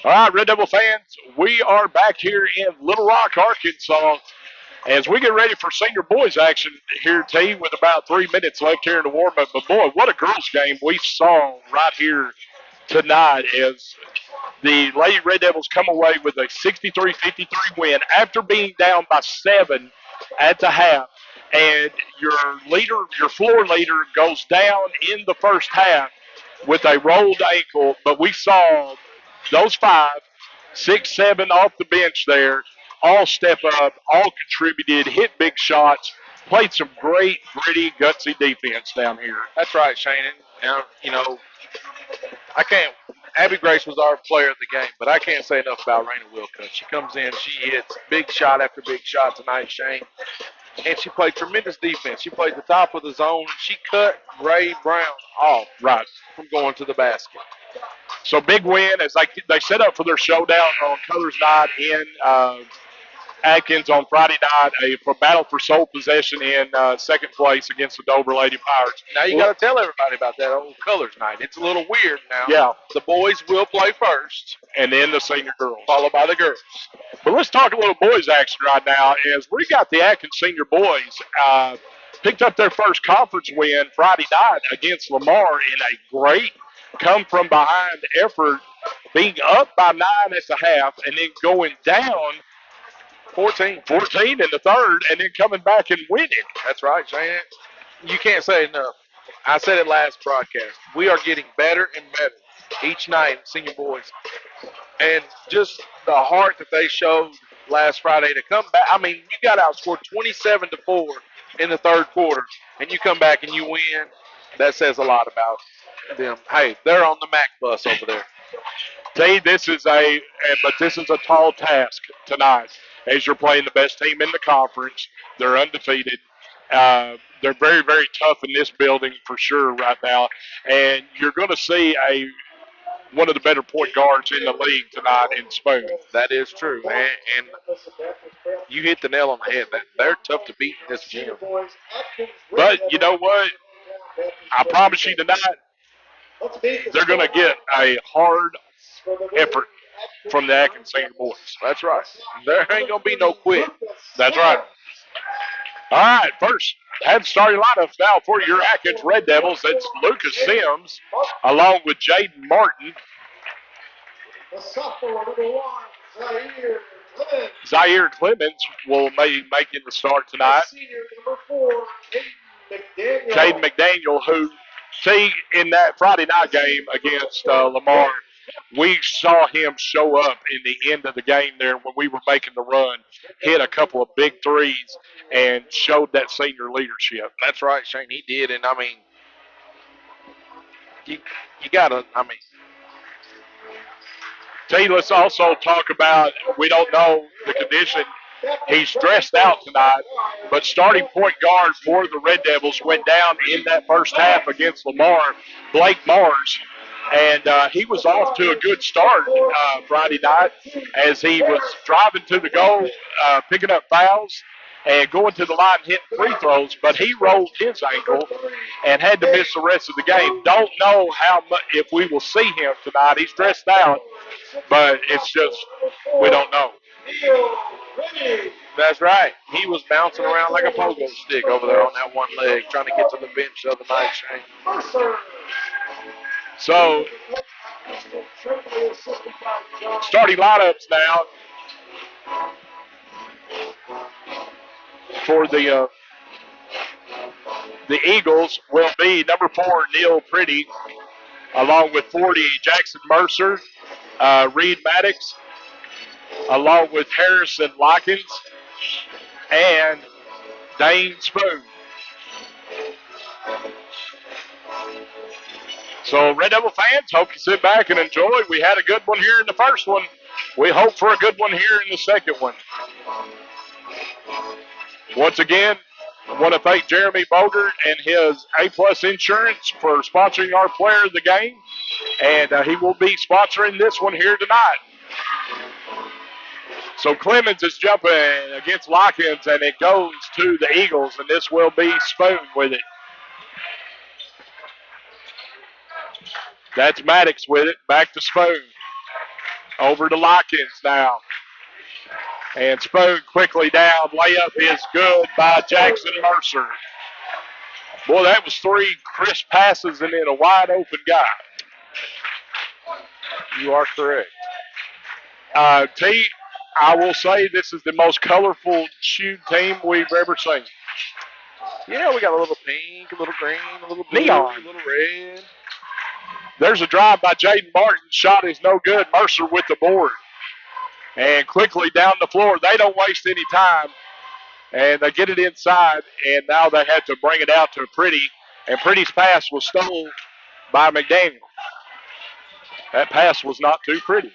All right, Red Devil fans, we are back here in Little Rock, Arkansas, as we get ready for senior boys action here, T, with about 3 minutes left here in the warm up. But boy, what a girls' game we saw right here tonight as the Lady Red Devils come away with a 63-53 win after being down by 7 at the half. And your floor leader, goes down in the first half with a rolled ankle. But we saw those 5, 6, 7 off the bench there all step up, all contributed, hit big shots, played some great, gritty, gutsy defense down here. That's right, Shane. And, I can't. Abby Grace was our player of the game, but I can't say enough about Raina Wilcutt. She comes in, she hits big shot after big shot tonight, Shane, and she played tremendous defense. She played the top of the zone. She cut Ray Brown off Right. from going to the basket. So big win as they set up for their showdown on Colors Night in Atkins on Friday night, for battle for sole possession in second place against the Dover Lady Pirates. Now you got to tell everybody about that old Colors Night. It's a little weird now. Yeah. The boys will play first, And then the senior girls. followed by the girls. But let's talk a little boys action right now as we got the Atkins senior boys picked up their first conference win Friday night against Lamar in a great come from behind effort, being up by 9 at the half and then going down 14 in the third and then coming back and winning. That's right, Shane. You can't say enough. I said it last broadcast. We are getting better and better each night, senior boys. And just the heart that they showed last Friday to come back. I mean, you got outscored 27-4 in the third quarter, and you come back and you win. That says a lot about them. Hey, they're on the MAC bus over there. This is a tall task tonight as you're playing the best team in the conference. They're undefeated. They're very, very tough in this building for sure right now. And you're going to see one of the better point guards in the league tonight in Spoon. That is true. And you hit the nail on the head. They're tough to beat in this gym. But you know what? I promise you tonight, they're going to get a hard effort from the Atkins senior boys. That's right. There ain't going to be no quit. That's right. All right, first head starting lineup now for your Atkins Red Devils. It's Lucas Sims along with Jaden Martin. The sophomore, number 1, Zaire Clemens. Zaire Clemens will be making the start tonight. The senior, number 4, Caden McDaniel. Caden McDaniel, who, in that Friday night game against Lamar, we saw him show up in the end of the game there when we were making the run, hit a couple of big threes, and showed that senior leadership. That's right, Shane. He did, and I mean, you got to, Let's also talk about, we don't know the condition. He's stressed out tonight, but starting point guard for the Red Devils went down in that first half against Lamar, Blake Mars. And he was off to a good start Friday night as he was driving to the goal, picking up fouls, and going to the line hitting free throws. But he rolled his ankle and had to miss the rest of the game. Don't know how much, if we will see him tonight. He's stressed out, but it's just we don't know. That's right. He was bouncing around like a pogo stick over there on that one leg, trying to get to the bench the other night, Shane. So, starting lineups now for the Eagles will be number 4, Neil Pretty, along with 40, Jackson Mercer, Reed Maddox, along with Harrison Lockins, and Dane Spoon. So, Red Devil fans, hope you sit back and enjoy. We had a good one here in the first one. We hope for a good one here in the second one. Once again, I want to thank Jeremy Bogert and his A-Plus Insurance for sponsoring our player of the game. And he will be sponsoring this one here tonight. So Clemens is jumping against Lockins, and it goes to the Eagles, and this will be Spoon with it. That's Maddox with it. Back to Spoon. Over to Lockins now. And Spoon quickly down. Layup is good by Jackson Mercer. Boy, that was 3 crisp passes and then a wide open guy. You are correct. T, I will say this is the most colorful shoe team we've ever seen. Yeah, we got a little pink, a little green, a little blue, Neon. a little red. There's a drive by Jaden Martin. Shot is no good. Mercer with the board. And quickly down the floor. They don't waste any time. And they get it inside. And now they had to bring it out to Pretty. And Pretty's pass was stolen by McDaniel. That pass was not too pretty.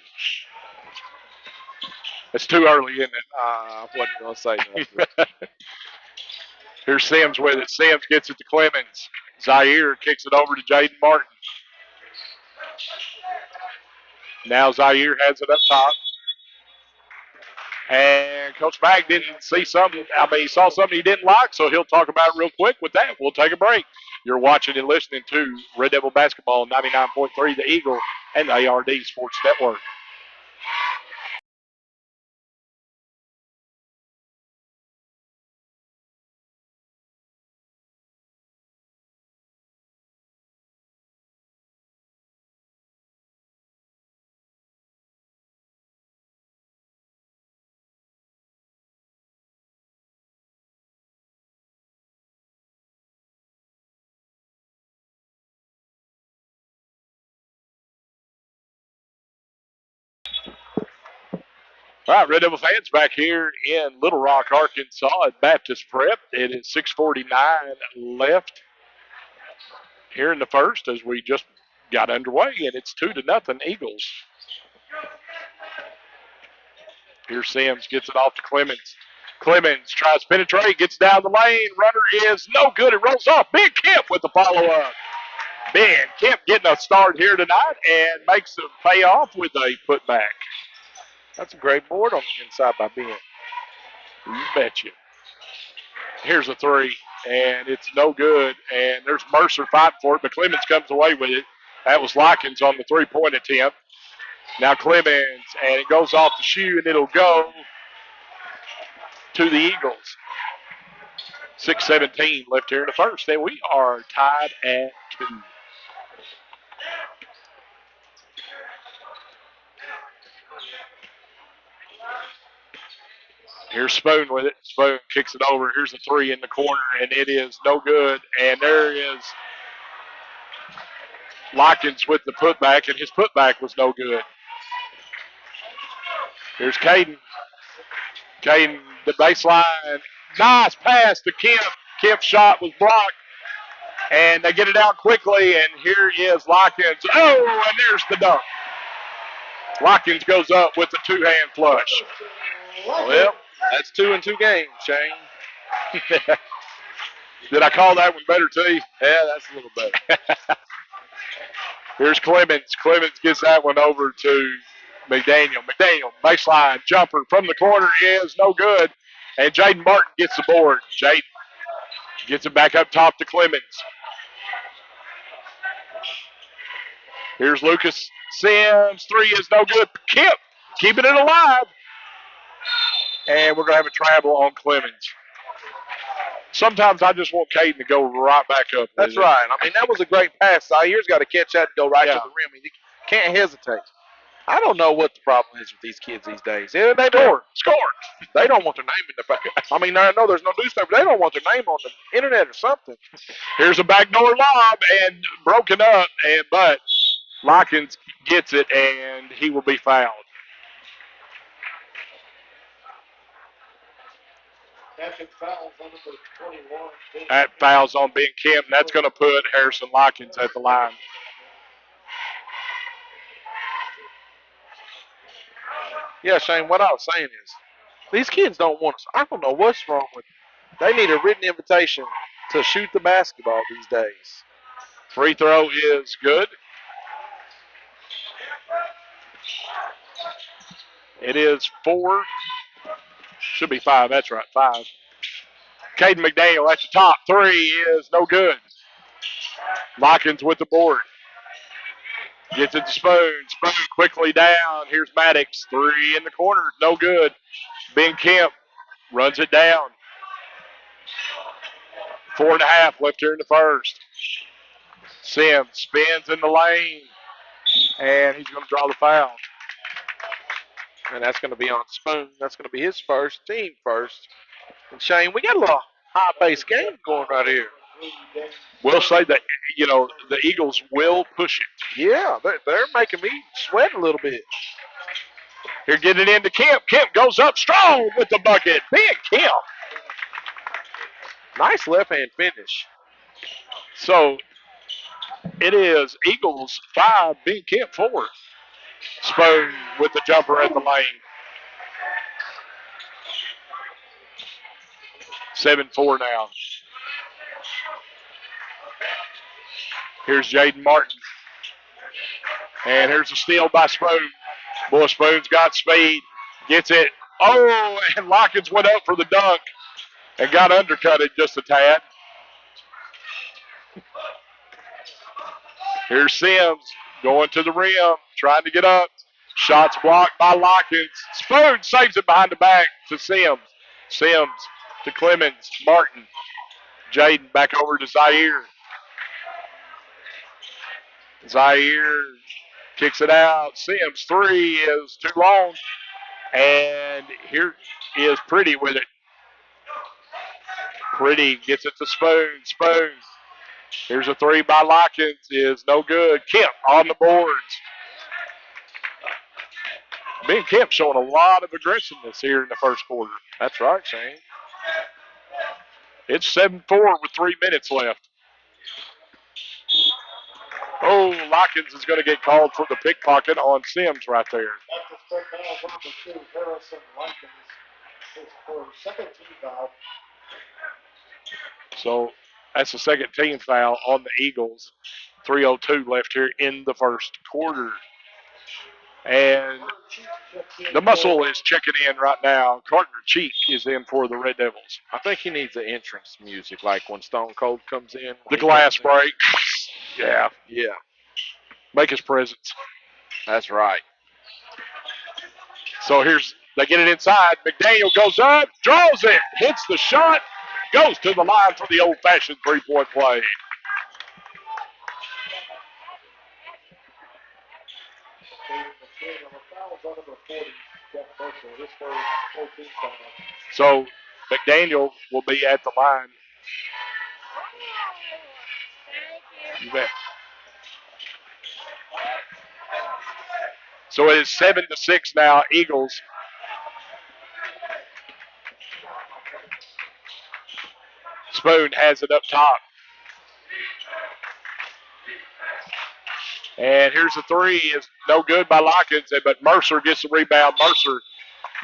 It's too early, isn't it? I wasn't going to say nothing. Here's Sims with it. Sims gets it to Clemens. Zaire kicks it over to Jaden Martin. Now Zaire has it up top. And Coach Mag didn't see something. He saw something he didn't like, so he'll talk about it real quick. With that, we'll take a break. You're watching and listening to Red Devil Basketball 99.3 The Eagle and the ARD Sports Network. All right, Red Devil fans, back here in Little Rock, Arkansas at Baptist Prep. It is 6:49 left here in the first as we just got underway, and it's 2-0 Eagles. Here Sims gets it off to Clemens. Clemens tries to penetrate, gets down the lane. Runner is no good. It rolls off. Big Kemp with the follow-up. Ben Kemp getting a start here tonight and makes them pay off with a putback. That's a great board on the inside by Ben. You betcha. Here's a 3, and it's no good. And there's Mercer fighting for it, but Clemens comes away with it. That was Lockins on the three-point attempt. Now Clemens, and it goes off the shoe, and it'll go to the Eagles. 6:17 left here in the first, and we are tied at 2. Here's Spoon with it. Spoon kicks it over. Here's a 3 in the corner, and it is no good. And there is Lockins with the putback, and his putback was no good. Here's Caden. Caden, the baseline. Nice pass to Kemp. Kemp's shot was blocked. And they get it out quickly, and here is Lockins. Oh, and there's the dunk. Lockins goes up with the 2-hand flush. Well, that's 2 in 2 games, Shane. Did I call that one better, T? Yeah, that's a little better. Here's Clemens. Clemens gets that one over to McDaniel. McDaniel, baseline jumper from the corner is no good. And Jaden Martin gets the board. Jaden gets it back up top to Clemens. Here's Lucas Sims. 3 is no good. Kemp keeping it alive. And we're going to have a travel on Clemens. Sometimes I just want Caden to go right back up. That's right. I mean, that was a great pass. Zaire's got to catch that and go right to the rim. He can't hesitate. I don't know what the problem is with these kids these days. They Score. They don't want their name in the back. I mean, I know there's no newspaper. They don't want their name on the internet or something. Here's a backdoor lob and broken up, but Lockins gets it, and he will be fouled. That fouls on Ben Kemp, and that's going to put Harrison Lockins at the line. Yeah, Shane, what I was saying is these kids don't want us. I don't know what's wrong with them. They need a written invitation to shoot the basketball these days. Free throw is good. It is 4. Should be 5. That's right, 5. Caden McDaniel at the top. 3 is no good. Lockins with the board. Gets it to Spoon. Spoon quickly down. Here's Maddox. 3 in the corner. No good. Ben Kemp runs it down. 4.5 left here in the first. Sims spins in the lane. And he's going to draw the foul. And that's going to be on Spoon. That's going to be his first, team first. And Shane, we got a little high-paced game going right here. We'll say that, the Eagles will push it. Yeah, they're making me sweat a little bit. Here, get it into Kemp. Kemp goes up strong with the bucket. Big Kemp. Nice left-hand finish. So it is Eagles 5, Ben Kemp 4. Spoon with the jumper at the lane. 7-4 now. Here's Jaden Martin. And here's a steal by Spoon. Boy, Spoon's got speed. Gets it. Oh, and Lockins went up for the dunk and got undercutted just a tad. Here's Sims going to the rim, trying to get up. Shots blocked by Lockins. Spoon saves it behind the back to Sims. Sims to Clemens. Martin. Jaden back over to Zaire. Zaire kicks it out. Sims 3 is too long. And here is Pretty with it. Pretty gets it to Spoon. Spoon. Here's a 3 by Lockins. Is no good. Kemp on the boards. Ben Kemp showing a lot of aggressiveness here in the first quarter. That's right, Shane. It's 7-4 with 3 minutes left. Oh, Lockins is going to get called for the pickpocket on Sims right there. That's the foul number 2, Harrison Likens. His first, second team foul. So that's the second team foul on the Eagles. 3:02 left here in the first quarter. And the muscle is checking in right now. Carter Cheek is in for the Red Devils. I think he needs the entrance music, like when Stone Cold comes in. The glass break. Yeah. Yeah, Make his presence. that's right. So they get it inside. McDaniel goes up, draws it, hits the shot, goes to the line for the old-fashioned three-point play. So McDaniel will be at the line. You bet. So it is 7-6 now, Eagles. Spoon has it up top. And here's the 3. Is no good by Lockins, but Mercer gets the rebound.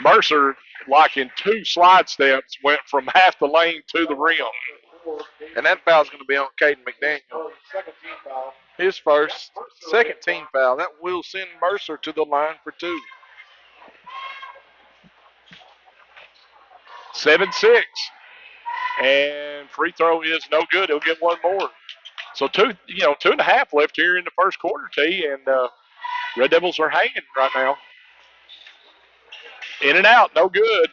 Mercer, like in 2 slide steps, went from half the lane to the rim. And that foul's going to be on Caden McDaniel. His first, second team foul. That will send Mercer to the line for 2. 7-6. And free throw is no good. He'll get one more. So 2.5 left here in the first quarter, T, and Red Devils are hanging right now. In and out, no good.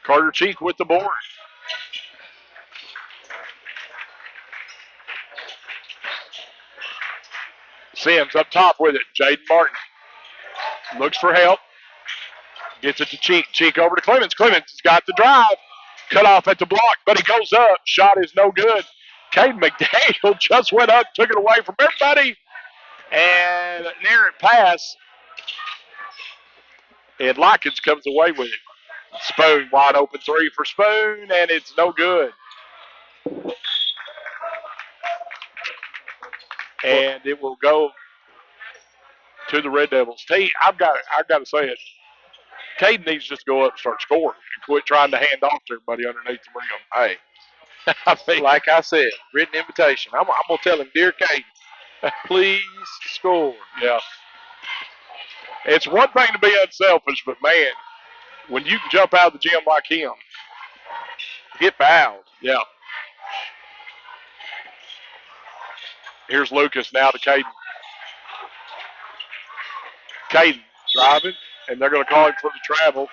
Carter Cheek with the board. Sims up top with it. Jaden Martin looks for help. Gets it to Cheek. Cheek over to Clemens. Clemens has got the drive. Cut off at the block, but he goes up. Shot is no good. Caden McDaniel just went up, took it away from everybody, and an errant pass. And Lockins comes away with it. Spoon, wide open 3 for Spoon, and it's no good. And it will go to the Red Devils. I've got to say it. Caden needs to just go up and start scoring and quit trying to hand off to everybody underneath the rim. Hey, I mean, like I said, written invitation. I'm going to tell him, dear Caden, please score. Yeah. It's one thing to be unselfish, but, man, when you can jump out of the gym like him, Get fouled. yeah. Here's Lucas now to Caden. Caden driving, and they're going to call him for the travel.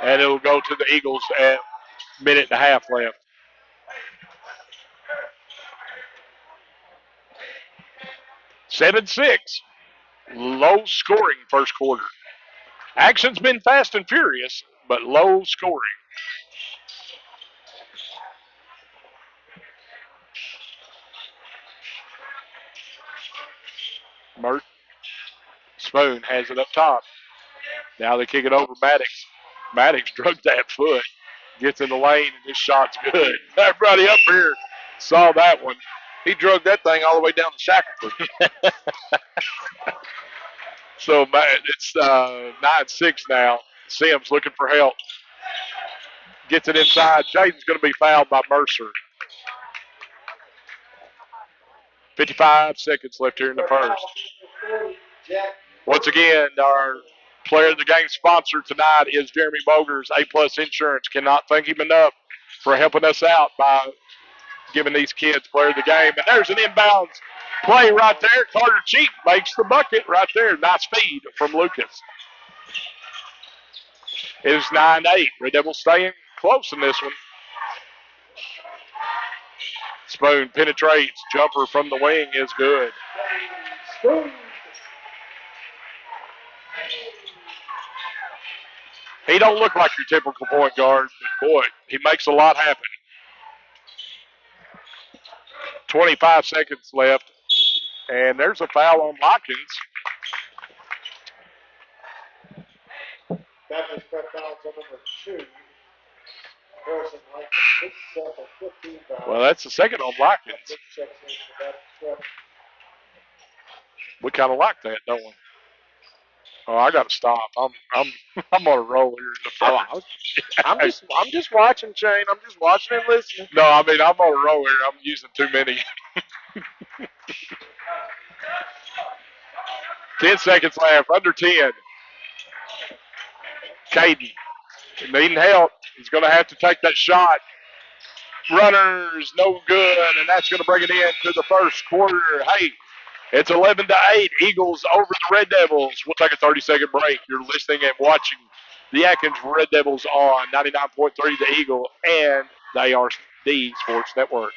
And it'll go to the Eagles at minute and a half left. (7-6). Low scoring first quarter. Action's been fast and furious, but low scoring. Mert Spoon has it up top. Now they kick it over Maddox. Maddox drugged that foot. Gets in the lane, and this shot's good. Everybody up here saw that one. He drug that thing all the way down to Shackelford. So it's 9-6 now. Sims looking for help. Gets it inside. Jaden's going to be fouled by Mercer. 55 seconds left here in the first. Once again, our player of the game sponsor tonight is Jeremy Bogers, A-Plus Insurance. Cannot thank him enough for helping us out by giving these kids player of the game. And there's an inbounds play right there. Carter Cheek makes the bucket right there. Nice feed from Lucas. It is 9-8. Red Devils staying close in this one. Spoon penetrates. Jumper from the wing is good. He don't look like your typical point guard, but boy, he makes a lot happen. 25 seconds left, and there's a foul on Watkins. Baptist prep fouls on number 2. Harrison Watkins, his second, 15 foul. Well, that's the second on Watkins. Checks in for Baptist prep. We kind of like that, don't we? Oh, I got to stop. I'm on a roll here in the first. I'm just watching, Shane. I'm just watching and listening. No, I mean, I'm on a roll here. I'm using too many. 10 seconds left. Under 10. Caden needing help. He's going to have to take that shot. Runners, no good, and that's going to bring it into the first quarter. Hey, it's 11-8. Eagles over the Red Devils. We'll take a 30-second break. You're listening and watching the Atkins Red Devils on 99.3 The Eagle and the ARD Sports Network.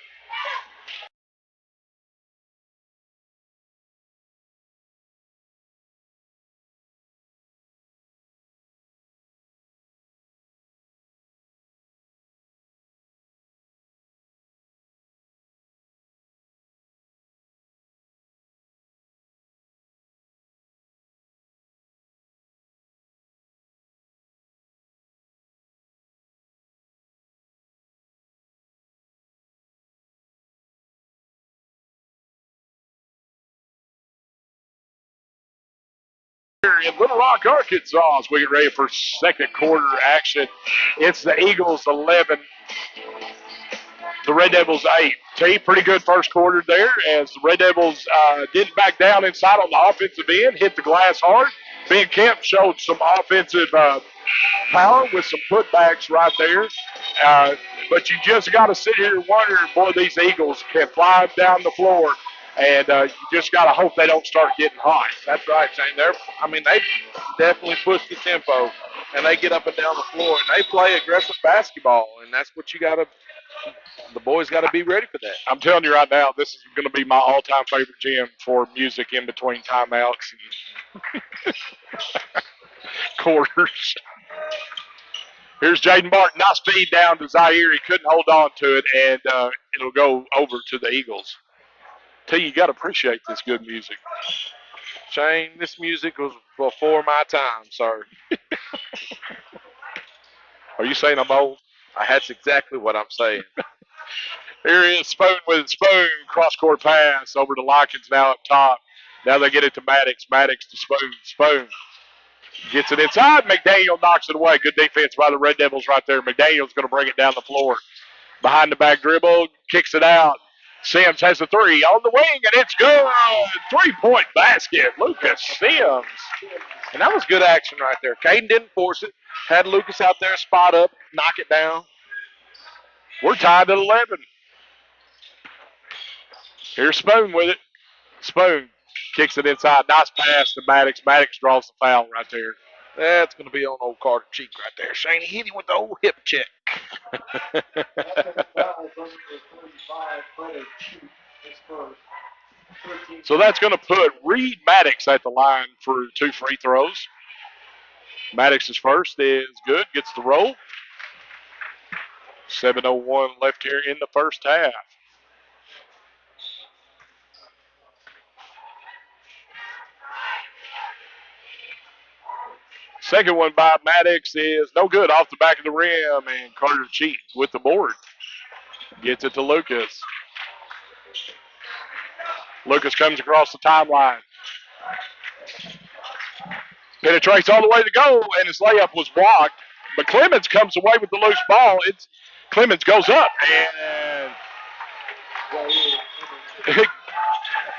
In Little Rock, Arkansas, as we get ready for second quarter action. It's the Eagles 11, the Red Devils 8. T, pretty good first quarter there as the Red Devils didn't back down inside on the offensive end, hit the glass hard. Ben Kemp showed some offensive power with some putbacks right there. But you just got to sit here and wonder, boy, these Eagles can fly down the floor. And you just got to hope they don't start getting hot. That's right, Shane. They definitely push the tempo, and they get up and down the floor, and they play aggressive basketball, and that's what the boys got to be ready for that. I'm telling you right now, this is going to be my all-time favorite gym for music in between timeouts and quarters. Here's Jaden Martin. Nice feed down to Zaire. He couldn't hold on to it, and it'll go over to the Eagles. You got to appreciate this good music. Shane, this music was before my time, sir. Are you saying I'm old? That's exactly what I'm saying. Here is Spoon with Spoon. Cross-court pass over to Likens now up top. Now they get it to Maddox. Maddox to Spoon. Spoon gets it inside. McDaniel knocks it away. Good defense by the Red Devils right there. McDaniel's going to bring it down the floor. Behind the back dribble. Kicks it out. Sims has a three on the wing, and it's good. 3-point basket. Lucas Sims. And that was good action right there. Caden didn't force it. Had Lucas out there, spot up, knock it down. We're tied at 11. Here's Spoon with it. Spoon Kicks it inside. Nice pass to Maddox. Maddox draws the foul right there. That's going to be on old Carter Cheek right there. Shane hit him with the old hip check. After foul, number 35, Freddie Cheek, his first. 13. So that's going to put Reed Maddox at the line for 2 free throws. Maddox's first is good. Gets the roll. 7:01 left here in the first half. Second one by Maddox is no good off the back of the rim, and Carter Cheek with the board. Gets it to Lucas. Lucas comes across the timeline. Penetrates all the way to go, and his layup was blocked. But Clemens comes away with the loose ball. Clemens goes up, and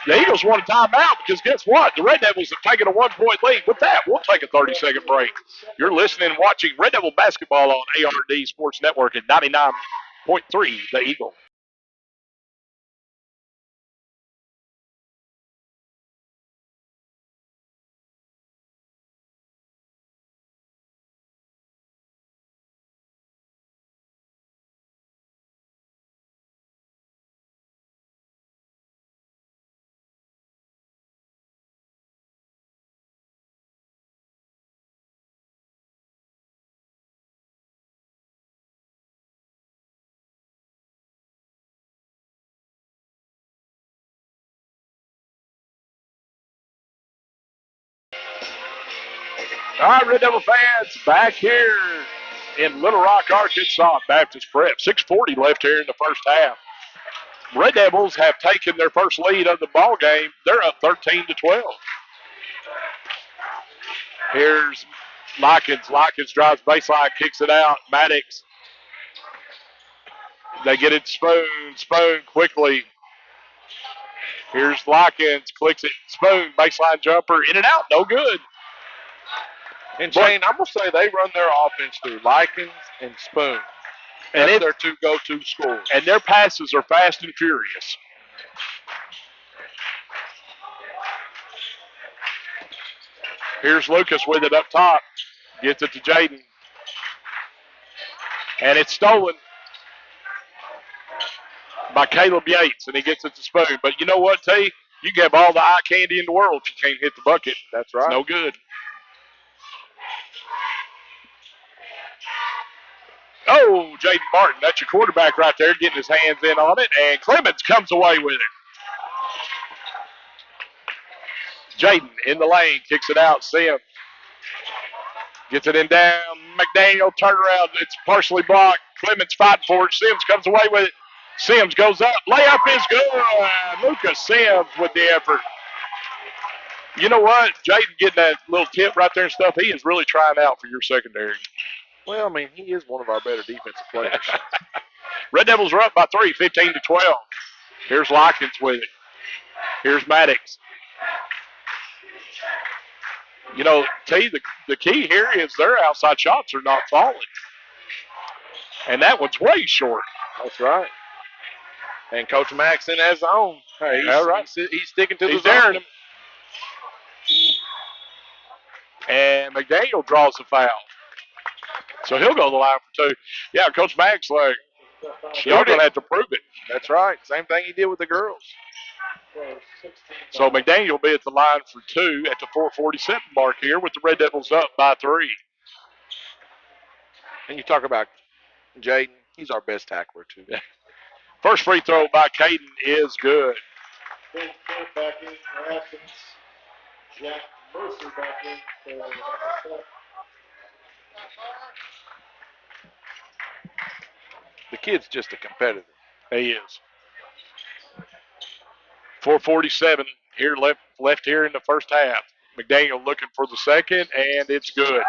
the Eagles want a timeout because guess what? The Red Devils have taken a 1-point lead. With that, we'll take a 30-second break. You're listening and watching Red Devil basketball on ARD Sports Network at 99.3 The Eagle. All right, Red Devil fans, back here in Little Rock, Arkansas, Baptist Prep. 6:40 left here in the first half. Red Devils have taken their first lead of the ball game. They're up 13-12. Here's Likens. Likens drives baseline, kicks it out. Maddox. They get it Spoon. Spoon quickly. Here's Likens. Clicks it. Spoon. Baseline jumper. In and out. No good. And Shane, I'm going to say they run their offense through Likens and Spoon. And That's their 2 go-to scorers. And their passes are fast and furious. Here's Lucas with it up top. Gets it to Jaden. And it's stolen by Caleb Yates, and he gets it to Spoon. But you know what, T? You can have all the eye candy in the world if you can't hit the bucket. That's right. It's no good. Oh, Jaden Martin, that's your quarterback right there, getting his hands in on it, and Clemens comes away with it. Jaden in the lane, kicks it out. Sims gets it in down. McDaniel turnaround. It's partially blocked. Clemens fighting for it. Sims comes away with it. Sims goes up. Layup is good. Lucas Sims with the effort. You know what? Jaden getting that little tip right there and stuff, he is really trying out for your secondary. Well, I mean, he is one of our better defensive players. Red Devils are up by 3, 15-12. Here's Likens with it. Here's Maddox. You know, T, the key here is their outside shots are not falling. And that one's way short. That's right. And Coach Maxson has his own. Hey, he's sticking to the zone. And McDaniel draws the foul. So he'll go to the line for 2. Yeah, Coach Max, like, y'all going to have to prove it. That's right. Same thing he did with the girls. So McDaniel will be at the line for 2 at the 4:47 mark here with the Red Devils up by 3. And you talk about Jaden, he's our best tackler, too. First free throw by Caden is good. Back in for Athens. Jack Mercer back in for The kid's just a competitor. He is. 4:47 here left here in the first half. McDaniel looking for the second, and it's good.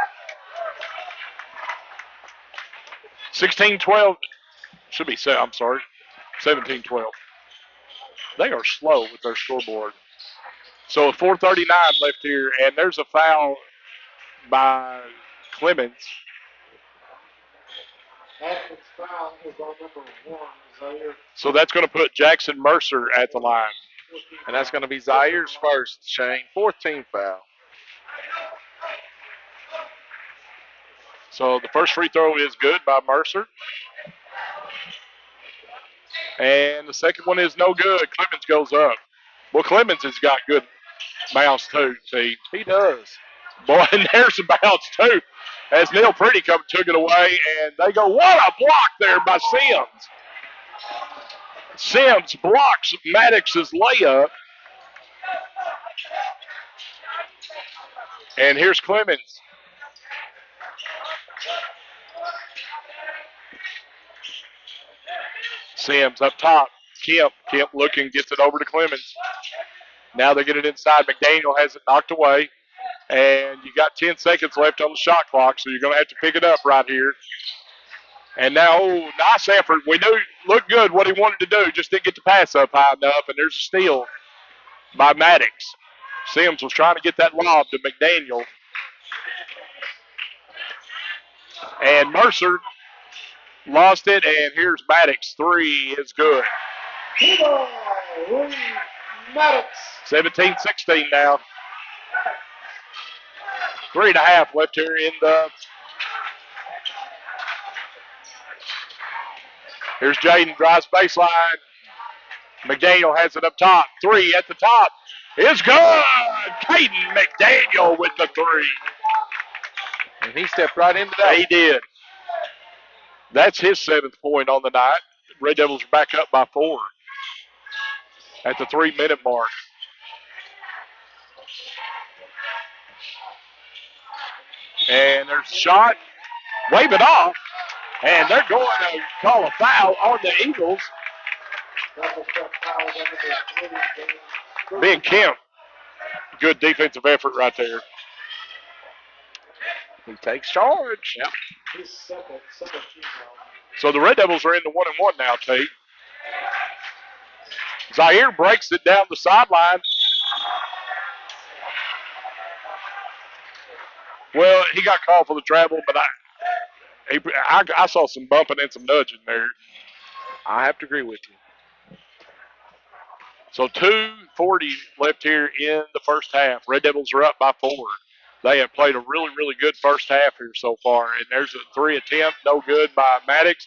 16-12. Should be, I'm sorry, 17-12. They are slow with their scoreboard. So 4:39 left here, and there's a foul by Clemens. Athens foul is on number 1, Zaire. So that's going to put Jackson Mercer at the line. And that's going to be Zaire's first, Shane. 4th team foul. So the first free throw is good by Mercer. And the second one is no good. Clemens goes up. Well, Clemens has got good bounce too, see. He does. Boy, and there's a bounce too. As Neil Pretty took it away, and they go, what a block there by Sims. Sims blocks Maddox's layup. And here's Clemens. Sims up top. Kemp looking, gets it over to Clemens. Now they get it inside. McDaniel has it knocked away. And you got 10 seconds left on the shot clock, so you're going to have to pick it up right here. And now, nice effort. We knew looked good what he wanted to do, just didn't get the pass up high enough, and there's a steal by Maddox. Sims was trying to get that lob to McDaniel. And Mercer lost it, and here's Maddox. 3 is good. Maddox. 17-16 now. 3.5 left here in the. Here's Jaden, drives baseline. McDaniel has it up top. 3 at the top is good. Caden McDaniel with the 3. And he stepped right into that. He did. That's his 7th point on the night. Red Devils are back up by 4 at the 3-minute mark. And there's a shot. Wave it off. And they're going to call a foul on the Eagles. Ben Kemp. Good defensive effort right there. He takes charge. Yep. His second team foul. So the Red Devils are in the 1-1 now, T. Zaire breaks it down the sideline. Well, he got called for the travel, but I saw some bumping and some nudging there. I have to agree with you. So 2:40 left here in the first half. Red Devils are up by 4. They have played a really, really good first half here so far. And there's a 3 attempt, no good by Maddox.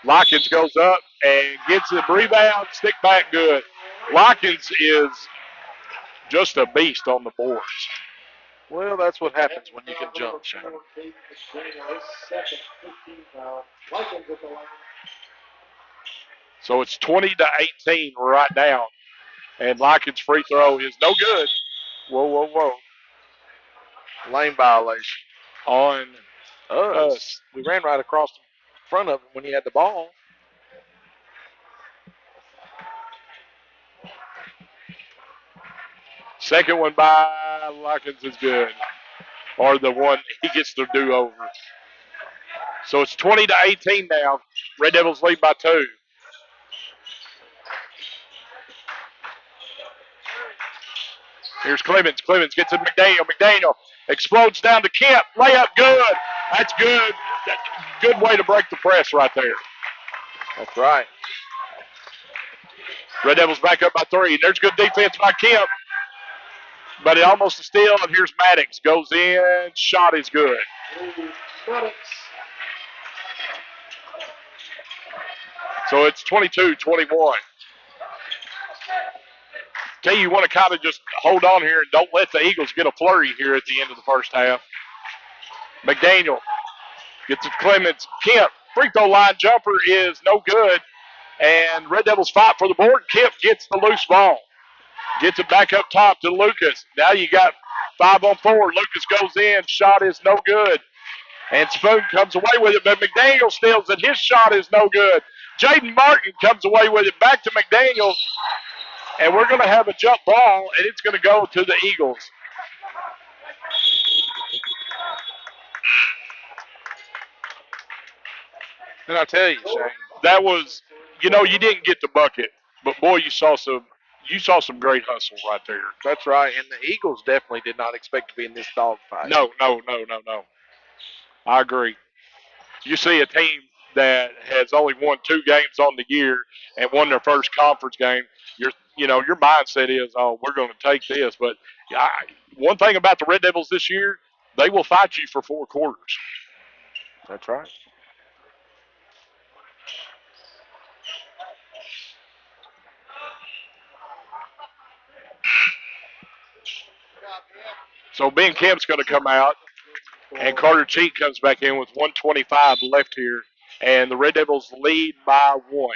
Lockins goes up and gets the rebound, stick back good. Lockins is just a beast on the boards. Well, that's what happens when you can jump, Shane. His second 15 foul. Likens at the line. So it's 20-18 right now. And Lockins' free throw is no good. Whoa. Lane violation. On Us. We ran right across the front of him when he had the ball. Second one by Lockins is good. Or the one he gets the do-over. So it's 20-18 now. Red Devils lead by 2. Here's Clemens. Clemens gets it to McDaniel. McDaniel explodes down to Kemp. Layup good. That's good. Good way to break the press right there. That's right. Red Devils back up by 3. There's good defense by Kemp. But it almost a steal, and here's Maddox. Goes in. Shot is good. Maddox. So it's 22-21. Tell you want to kind of just hold on here and don't let the Eagles get a flurry here at the end of the first half. McDaniel gets it to Clemens. Kemp, free throw line jumper is no good. And Red Devils fight for the board. Kemp gets the loose ball. Gets it back up top to Lucas. Now you got 5-on-4. Lucas goes in. Shot is no good. And Spoon comes away with it, but McDaniel steals it. His shot is no good. Jaden Martin comes away with it. Back to McDaniel. And we're going to have a jump ball, and it's going to go to the Eagles. And I tell you, Shane, That was, you didn't get the bucket, but boy, you saw some great hustle right there. that's right. And the Eagles definitely did not expect to be in this dogfight. No. I agree. You see a team that has only won 2 games on the year and won their first conference game. your mindset is, oh, we're going to take this. But one thing about the Red Devils this year, they will fight you for 4 quarters. That's right. So Ben Kemp's going to come out, and Carter Cheek comes back in with 1:25 left here, and the Red Devils lead by 1.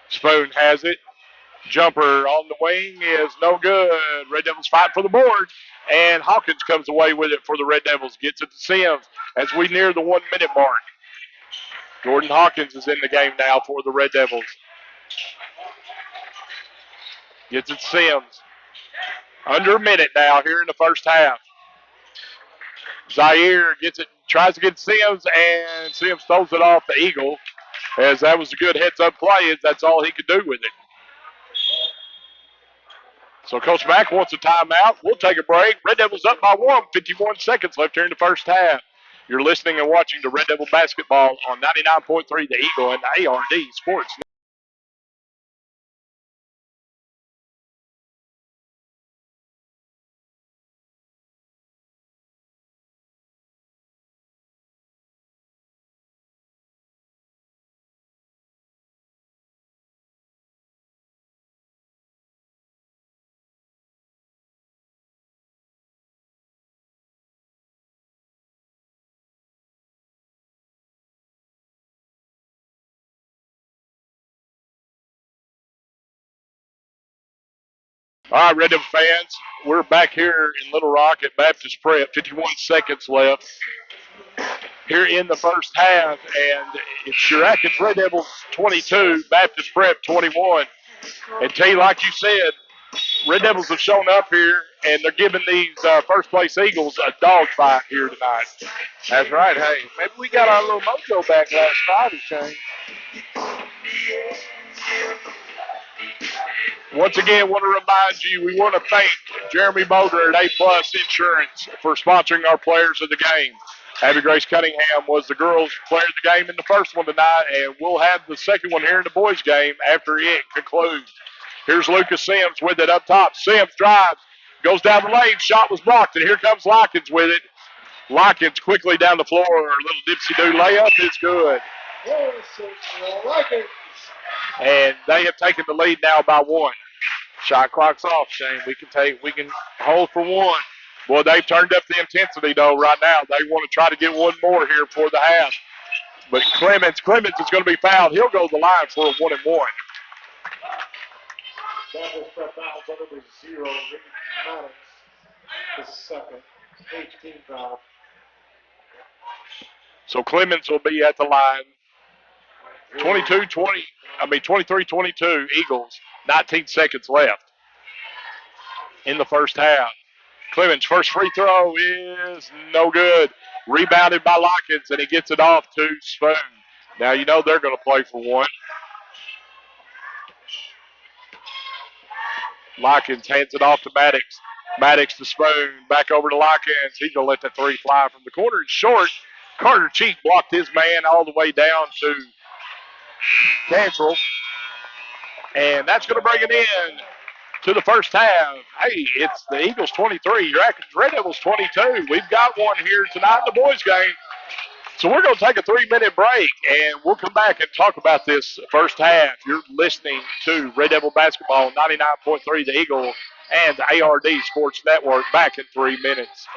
Spoon has it. Jumper on the wing is no good. Red Devils fight for the board, and Hawkins comes away with it for the Red Devils. Gets it to Sims as we near the 1 minute mark. Jordan Hawkins is in the game now for the Red Devils. Gets it to Sims. Under a minute now here in the first half. Zaire gets it, tries to get Sims, and Sims throws it off the Eagle, as that was a good heads-up play, as that's all he could do with it. So Coach Mack wants a timeout. We'll take a break. Red Devils up by 1, 51 seconds left here in the first half. You're listening and watching to Red Devil Basketball on 99.3 The Eagle and the ARD Sports. All right, Red Devil fans, we're back here in Little Rock at Baptist Prep. 51 seconds left here in the first half, and it's your Atkins Red Devils 22, Baptist Prep 21. And T, like you said, Red Devils have shown up here, and they're giving these first-place Eagles a dogfight here tonight. That's right. Hey, maybe we got our little mojo back last Friday, Shane. Once again, want to remind you, we want to thank Jeremy Boger at A-Plus Insurance for sponsoring our players of the game. Abby Grace Cunningham was the girls' player of the game in the first one tonight, and we'll have the second one here in the boys' game after it concludes. Here's Lucas Sims with it up top. Sims drives, goes down the lane, shot was blocked, and here comes Likens with it. Likens quickly down the floor, a little dipsy-do layup is good. And they have taken the lead now by 1. Shot clock's off, Shane. We can hold for 1. Well, they've turned up the intensity, though, right now. They want to try to get one more here for the half. But Clemens is going to be fouled. He'll go to the line for a 1-and-1. That was for foul, but it was 0. Ricky Maddox, the second. 18 foul. So Clemens will be at the line. 23-22 Eagles. 19 seconds left in the first half. Clemens' first free throw is no good. Rebounded by Likens, and he gets it off to Spoon. Now you know they're going to play for 1. Likens hands it off to Maddox. Maddox to Spoon. Back over to Likens. He's going to let that 3 fly from the corner. It's short. Carter Cheek blocked his man all the way down to Cantrell. And that's going to bring it in to the first half. Hey, it's the Eagles 23. Your Atkins Red Devils 22. We've got one here tonight in the boys' game. So we're going to take a 3-minute break, and we'll come back and talk about this first half. You're listening to Red Devil Basketball 99.3 The Eagle and the ARD Sports Network. Back in 3 minutes.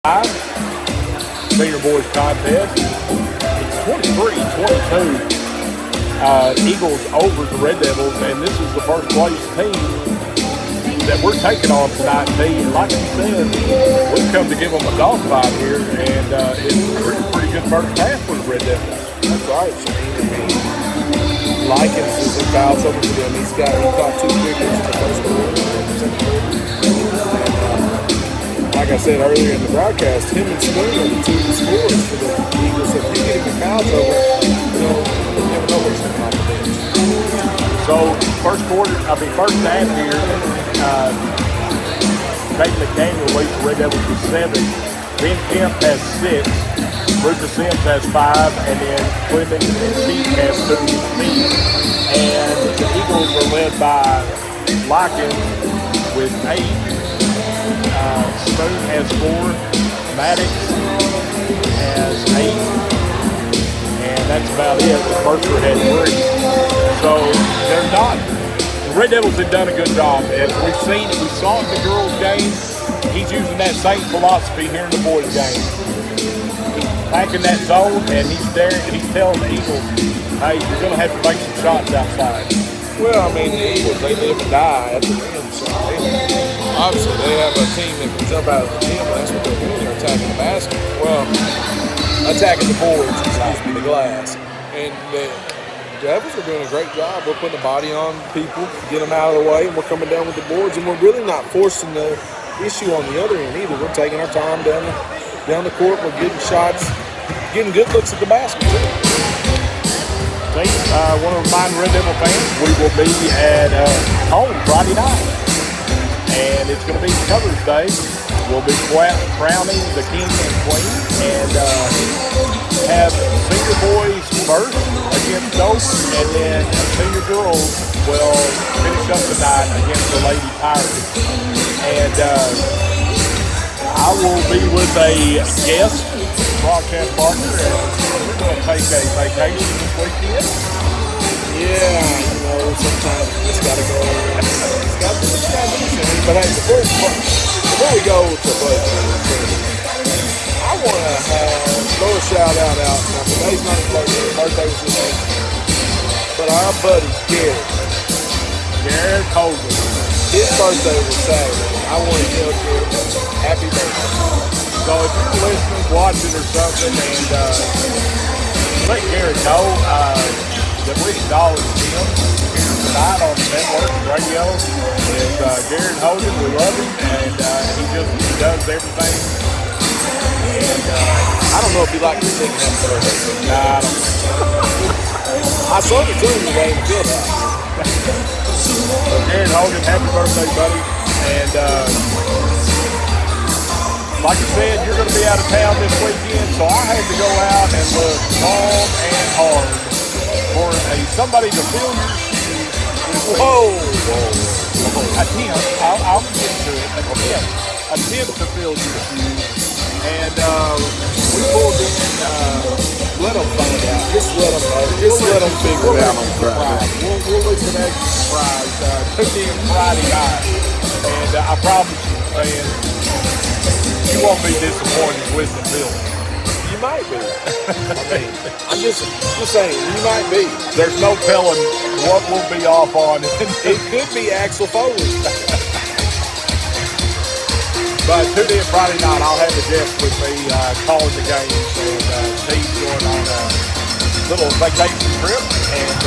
Senior boys contest. It's 23-22. Eagles over the Red Devils, and this is the first place team that we're taking on tonight, T. And like you said, we've come to give them a dog fight here, and it's a pretty good first half for the Red Devils. That's right, Shane. I mean, Likens is in foul trouble for them. He caught 2 kickers in the first quarter. Like I said earlier in the broadcast, him and Spoon are the 2 scorers for the Eagles. So if you get him in foul trouble, you never know what's going to happen. So first half here, Nate McDaniel leads the Red Devils with 7. Ben Kemp has 6. Rufus Sims has 5, and then Clemens and Keith has 2 each. And the Eagles are led by Likens with 8. Spoon has 4. Maddox has 8. And that's about it. The Mercer had 3. So they're not. The Red Devils have done a good job. As we saw in the girls' game, he's using that same philosophy here in the boys' game. He's packing that zone, and he's telling the Eagles, hey, you're going to have to make some shots outside. Well, I mean, the Eagles, they live and die at the rim. So obviously, they have a team that can jump out of the gym, and that's what they're doing. They're attacking the basket. Well, attacking the boards, the glass. And the Devils are doing a great job. We're putting a body on people, get them out of the way, and we're coming down with the boards. And we're really not forcing the issue on the other end either. We're taking our time down the court. We're getting shots, getting good looks at the basket. See, want to remind Red Devil fans, we will be at home Friday night. And it's going to be Covers Day. We'll be crowning the king and queen, and have senior boys first against Doak, and then senior girls will finish up the night against the Lady Pirates. And I will be with a guest broadcast partner, and we're going to take a vacation this weekend. Yeah, sometimes it's got to go. It's got to do. But hey, before we go to break, I want to throw a shout out. Now, today's not his birthday. His birthday was this week. But our buddy, Garrett Hogan, his birthday was Saturday. I want to tell Garrett happy birthday. So if you're listening, watching or something, and let Garrett know that we acknowledge him here tonight on the network radio. Is Garrett Hogan. We love him, and he does everything. And I don't know if he liked to sing happy birthday. Nah, I don't. I sung it to him today in the field house. So Garrett Hogan, happy birthday, buddy. And like I said, you're going to be out of town this weekend, so I had to go out and look long and hard for somebody to fill your shoes. Whoa. I'll get to it. Attempt to fill your shoes. And we pulled in, let them find out. Just let them know. Just let them figure it out on Friday. We'll leave some extra surprise. Took in Friday night. And I promise you, man, you won't be disappointed with the building. You might be. I'm just saying, you might be. There's no telling what we'll be off on. It could be Axel Foley. But tune in Friday night. I'll have the guests with me calling the games, and Steve's going on a little vacation trip, and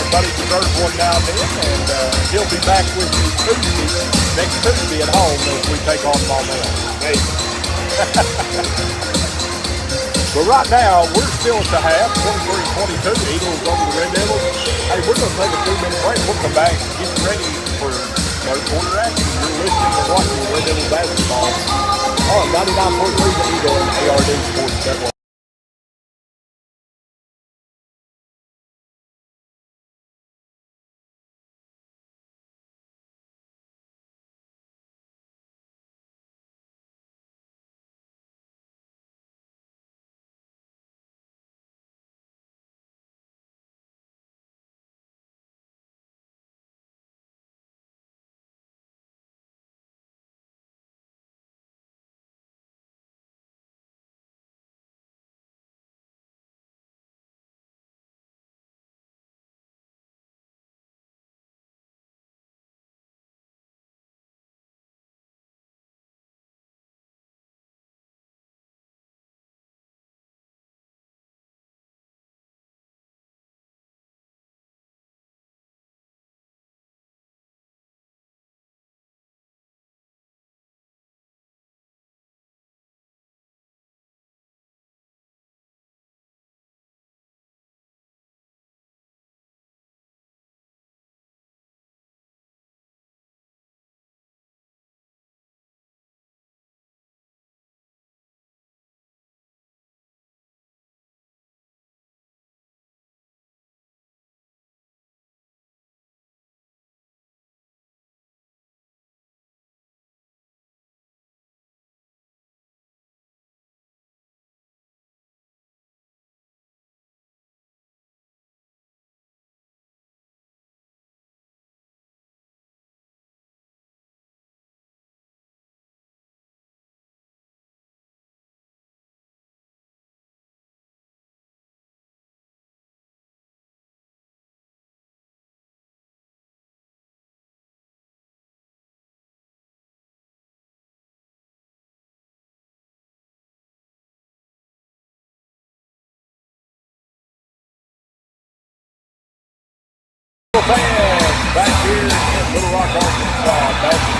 everybody deserves one now and then, and he'll be back with me next Tuesday at home as we take on Maumelle. Hey. But right now, we're still at the half, 23-22, Eagles over the Red Devils. Hey, we're going to take a 2-minute break. We'll come back and get ready for third quarter action. You're listening and watching Red Devils basketball on 99.3 The Eagle and ARD Sports Network.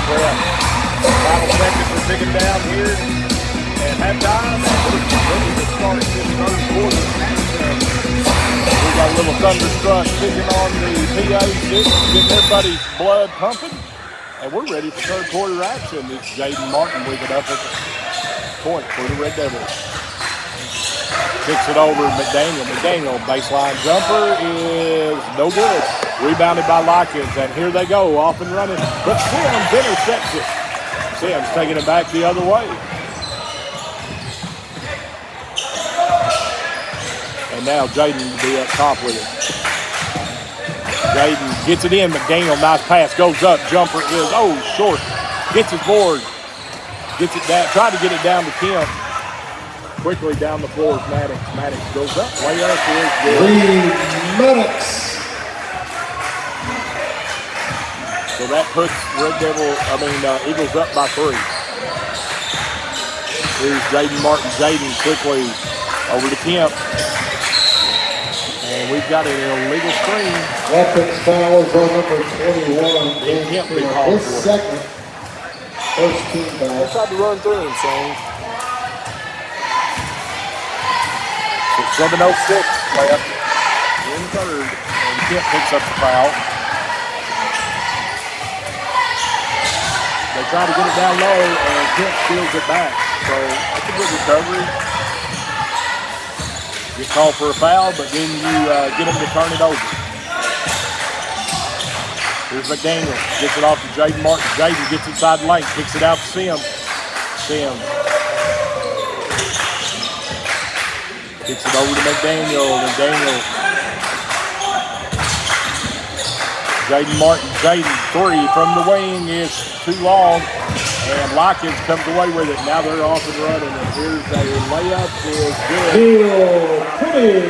prep. Final seconds are ticking down here at halftime. We're ready to start this third quarter. We got a little thunderstruck kicking on the PA 6, getting everybody's blood pumping. And we're ready for third quarter action. It's Jaden Martin with it up at the point for the Red Devils. Kicks it over McDaniel. McDaniel, baseline jumper is no good. Rebounded by Lockins, and here they go, off and running. But Sims intercepts it. Sims taking it back the other way. And now Jaden will be up top with it. Jaden gets it in. McDaniel, nice pass, goes up. Jumper is, short. Gets his board. Gets it down, tried to get it down to Kemp. Quickly down the floor is Maddox. Maddox goes up. Way up is good. Reed Maddox. So that puts Eagles up by 3. Here's Jaden Martin. Jaden quickly over to Kemp. And we've got an illegal screen. Offense foul is on number 21. Kemp be called His for it. second. First team foul. I tried to run through him, Shane. 7:06 left in the third. And Kemp picks up the foul. They try to get it down low, and Kemp steals it back. So that's a good recovery. Get called for a foul, but then you get him to turn it over. Here's McDaniel. Gets it off to Jaden Martin. Jaden gets inside the lane. Kicks it out to Sims. Sims. Kicks it over to McDaniel. McDaniel. Jaden Martin. Jaden, 3 from the wing is too long. And Lockins comes away with it. Now they're off and running. And here's a layup. Is good. Neil Pretty.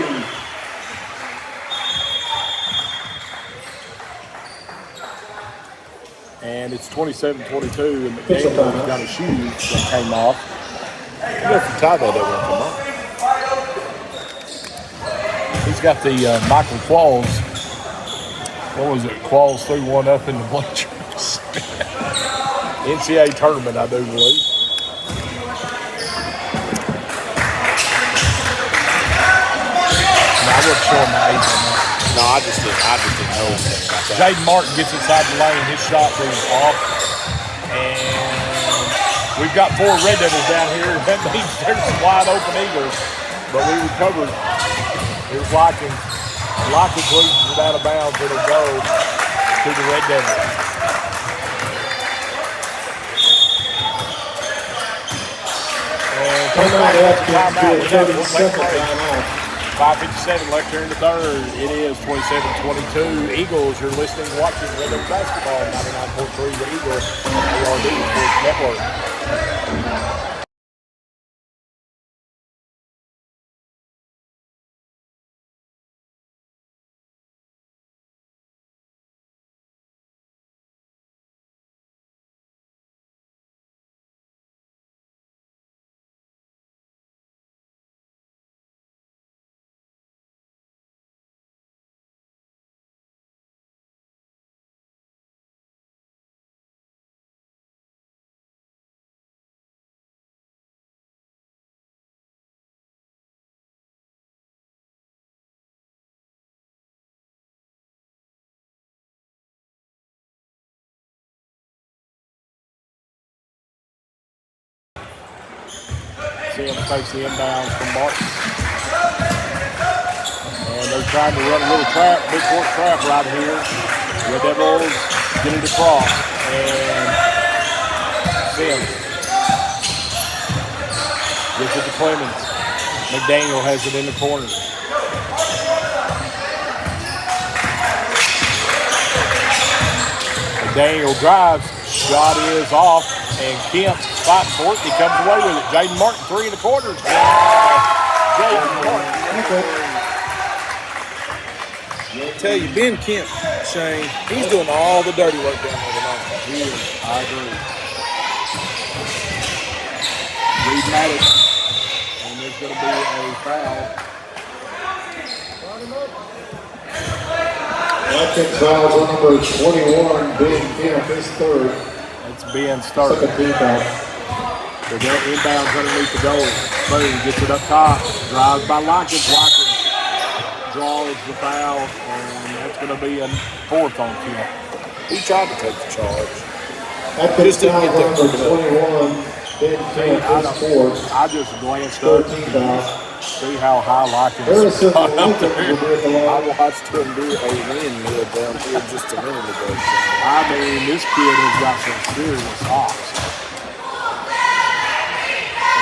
And it's 27-22. And McDaniel's got a shoe that came off. You know, if you tie that, it won't come off. He's got the Michael Qualls. What was it? Qualls threw one up in the bleachers. NCAA tournament, I do believe. No, I wasn't showing my age on that. No, I just didn't know anything about that. Jaden Martin gets inside the lane. His shot goes off. And we've got 4 Red Devils down here. That means there's some wide open Eagles. But we recovered. Here's Lockins. Lockins loses it out of bounds. It'll go to the Red Devils. And Second timeout. 5:57 left here in the third. It is 27-22. Eagles, you're listening and watching Red Devils basketball. 99.3 The Eagles. ARD Sports Network. Sims takes the inbounds from Martin. And they're trying to run a little trap, big court trap right here. Red Devils get it across. And Sims gets it to Clemens. McDaniel has it in the corner. McDaniel drives. Shot is off. And Kemp fighting for it. He comes away with it. Jaden Martin, 3 in the quarter. Jaden Martin. I tell you, Ben Kemp, Shane, he's doing all the dirty work down there tonight. He is. I agree. Reed Maddox. And there's going to be a foul. Offense fouls on number 21, Ben Kemp, his third. They It's Ben starting. Second team foul. They're going inbounds underneath the goal. Boom, gets it up top. Drives by Lockett. Lockett draws the foul, and that's going to be a 4th on Kent. He tried to take the charge. At the Just didn't foul get there number quick enough. 21, Ben Kent, his 4th. I just glanced Third up team to foul. see how high Lockett Harrison got up Lincoln there. will be at the I line. watched him do a windmill down here just a minute ago. I mean, this kid has got some serious hops.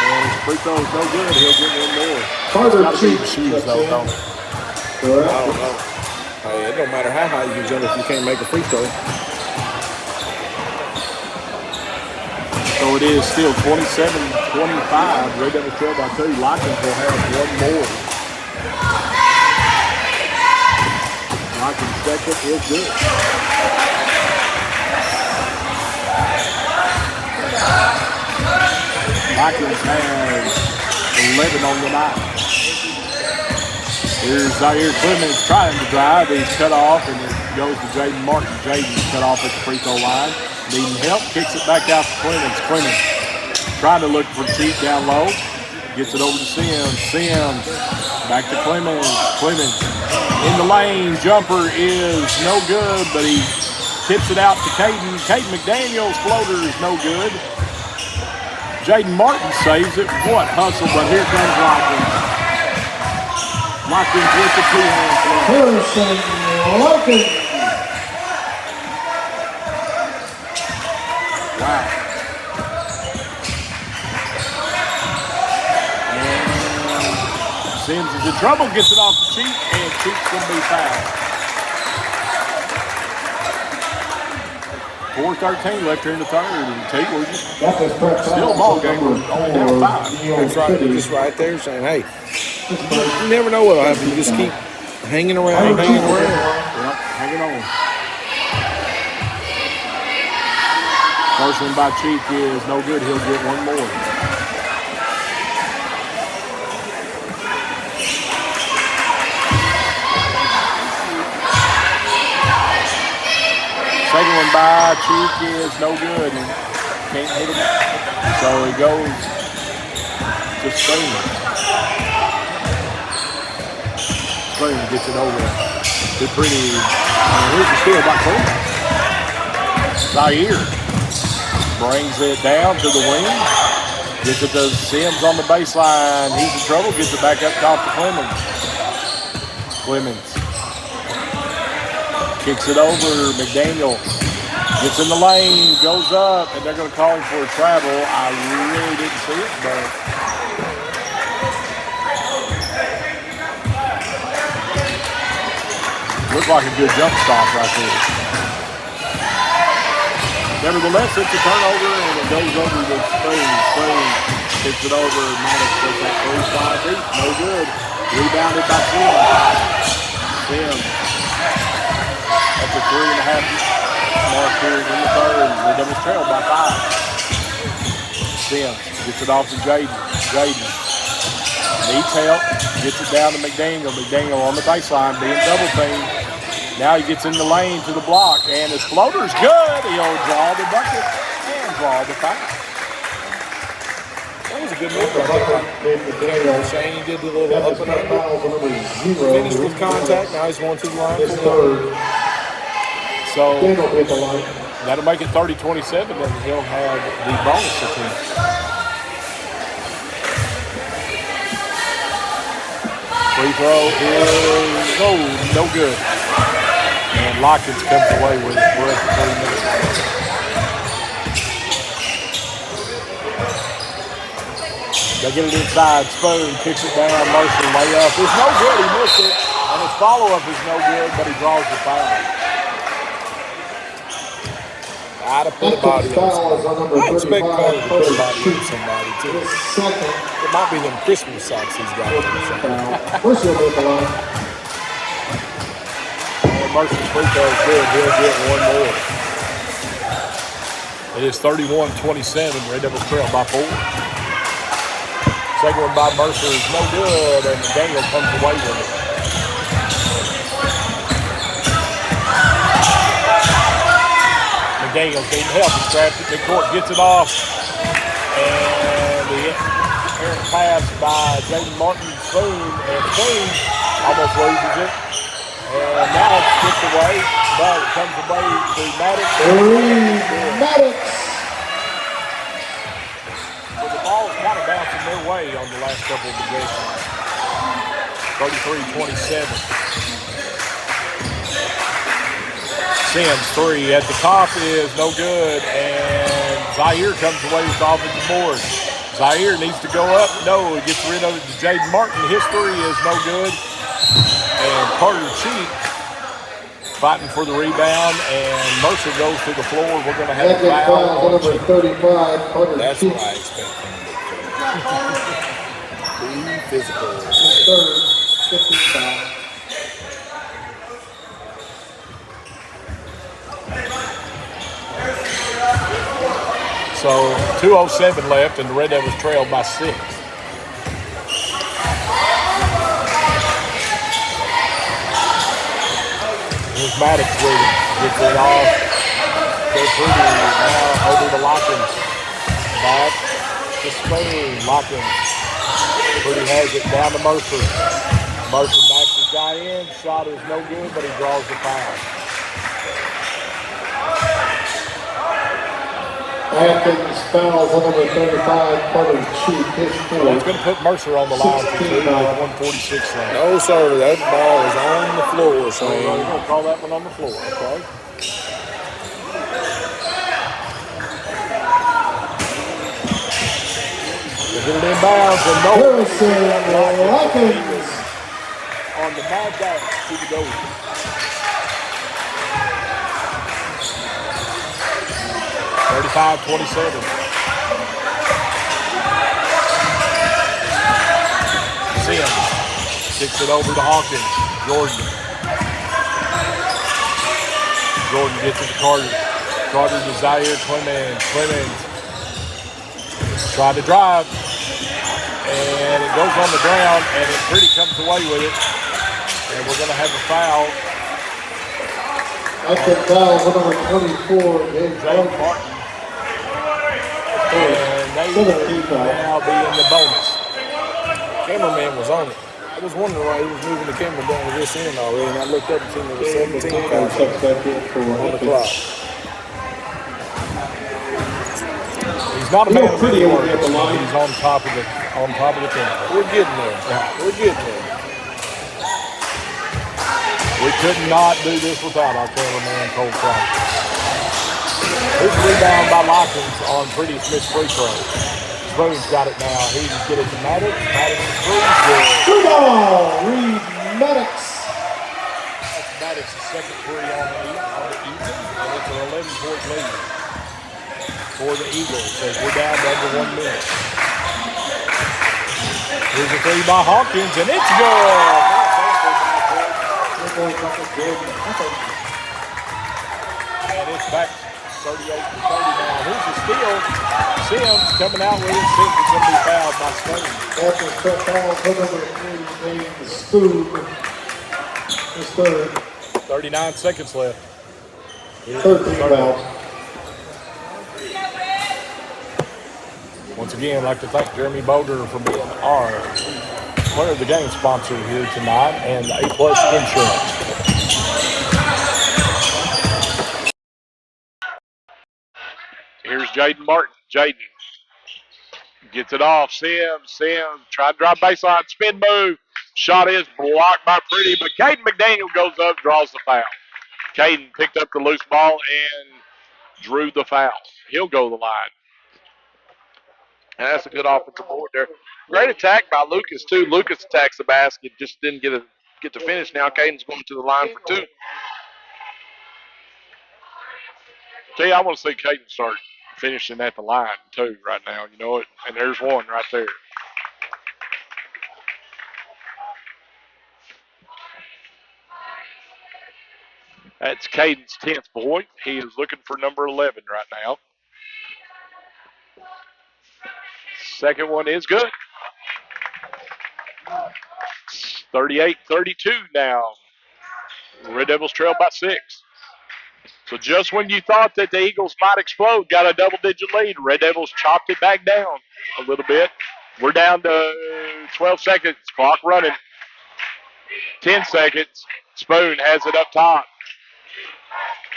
And his free throw's no good. He'll get one more. Carter Got to be the Cheeks shoes, checks though, in. don't it? I don't know. Hey, it don't matter how high you can jump if you can't make a free throw. So it is still 27-25. Red Devils trail by 2. Lockett will have one more. Lockett's second is good. Lockett has 11 on the night. Here's Zaire Clemens trying to drive. He's cut off, and it goes to Jaden Martin. Jaden's cut off at the free throw line. Needing help, kicks it back out to Clemens. Clemens trying to look for Cheat down low. Gets it over to Sims. Sims back to Clemens. Clemens in the lane. Jumper is no good, but he tips it out to Caden. Caden McDaniel's floater is no good. Jaden Martin saves it. What hustle, but here comes Lockett. Lockett with the 2-hand play. Harrison Lincoln. Wow. And Sims is in trouble, gets it off the Cheat, and Cheat's going to be fouled. 4:13 left here in the third, and Tate, we're just That's his first still a ball game. We're only down 5. That's right. They're just right there saying, hey, you never know what'll happen. You just keep hanging around, hanging around. Yep, hanging on. First one by Cheek is no good. He'll get one more. Second one by Cheek is no good and can't hit it. So he goes to Spoon. Spoon gets it over to Pretty. Here's the steal by Clemens. Zaire brings it down to the wing. Gets it to Sims on the baseline. He's in trouble. Gets it back up top to Clemens. Clemens kicks it over. McDaniel gets in the lane, goes up, and they're going to call him for a travel. I really didn't see it, but looked like a good jump stop right there. Nevertheless, it's a turnover, and it goes over to Spoon. Spoon kicks it over. Maddox takes that 3-5 deep. No good. Rebounded by Sims. Sims. That's a 3.5 mark here in the third. The Devils trail by 5. Sims gets it off to Jaden. Jaden needs help. Gets it down to McDaniel. McDaniel on the baseline being double teamed. Now he gets in the lane to the block, and his floater's good. He'll draw the bucket and draw the foul. That was a good move right there. Shane, he did the little up and under. Finished with contact. Now he's going to the line for one. So Daniel hit the line. that'll make it 30-27, and he'll have the bonus attempt. Free throw is no good. And Lockett comes away with it. We're at the 3 minutes. They get it inside. Spoon kicks it down. Mercer layup. It's no good. He missed it. And his follow-up is no good, but he draws the foul. I'd have put a body on somebody. I expect Carter to put a body on somebody, too. Second It might be them Christmas socks he's got on or something. foul. Mercer hit the line. And Mercer's free throw is good. He'll get one more. It is 31-27. Red Devils trail by 4. Second one by Mercer is no good, and Daniel comes away with it. McDaniels needing help. He grabs it. McCourt gets it off. And the errant pass by Jaden Martin Spoon. And Spoon almost loses it. And now it's stripped away. But it comes away to Maddox. Maddox. So the ball's kind of bouncing their way on the last couple of possessions. 33-27. Sims 3 at the top is no good, and Zaire comes away with the offensive board. Zaire needs to go up. No, he gets rid of it to Jaden Martin. His 3 is no good. And Carter Cheek fighting for the rebound, and Mercer goes to the floor. We're going to have a foul. Number 35, Carter That's Cheek. what I expect from him. Be physical. Third, 15 foul. So 2:07 left, and the Red Devils trailed by 6. Here's Maddox with it. Gets it off. They're pretty now over to Lockins. Back to Spoon. Lockins. Pretty has it down to Mercer. Mercer backs his guy in. Shot is no good, but he draws the foul. Atkins fouls on number 35, Carter Cheek, his It's 4. going to put Mercer on the line for 2 with 1:46 left. No, sir. That ball is on the floor, So we're Shane. going to call that one on the floor, okay? They get it inbounds, and no Harrison Lockins. on the mad dash to the goal. (35-27). Sims kicks it over to Hawkins. Jordan gets it to Carter. Carter to Zaire Clemens. Clemens tried to drive, and it goes on the ground, and it pretty comes away with it. And we're going to have a foul. Atkins fouls on number 24, James James Martin. Martin. And they will now be in the bonus. Cameraman was on it. I was wondering why he was moving the camera down to this end already, and I looked up and seen there was 17 Coach fouls checks back in for on the Atkins. clock. He's not a man of pretty many over words. at the line. He's on top of the tempo. We're getting there. We're getting there. We could not do this without our cameraman, Cole Crocker. Here's a rebound by Lockins on Pretty Smith's free throw. Spoon's got it now. He can get it to Maddox. Maddox is good. Good ball, Reed Maddox. That's Maddox's second 3 on the evening, and it's an 11-point lead for the Eagles as we're down to under 1 minute. Here's a 3 by Hawkins, and it's good. And it's back 38-30 now. Here's the steal. Sims coming out with it. Sims is going to be fouled by Spoon. Atkins fouls on number 3, James Spoon, his 3rd. 39 seconds left. 13 fouls. Once again, I'd like to thank Jeremy Boulder for being our player of the game sponsor here tonight, and A+ Insurance. Here's Jaden Martin. Jaden gets it off. Sims tried to drive baseline, spin move. Shot is blocked by Pretty, but Caden McDaniel goes up, draws the foul. Caden picked up the loose ball and drew the foul. He'll go to the line. And that's a good offensive board there. Great attack by Lucas, too. Lucas attacks the basket, just didn't get to finish. Now Caden's going to the line for 2. Gee, I want to see Caden start finishing at the line, too, right now. You know it. And there's one right there. That's Caden's 10th point. He is looking for number 11 right now. Second one is good. 38-32 now. Red Devils trail by 6. So just when you thought that the Eagles might explode, got a double-digit lead, Red Devils chopped it back down a little bit. We're down to 12 seconds. Clock running. 10 seconds. Spoon has it up top.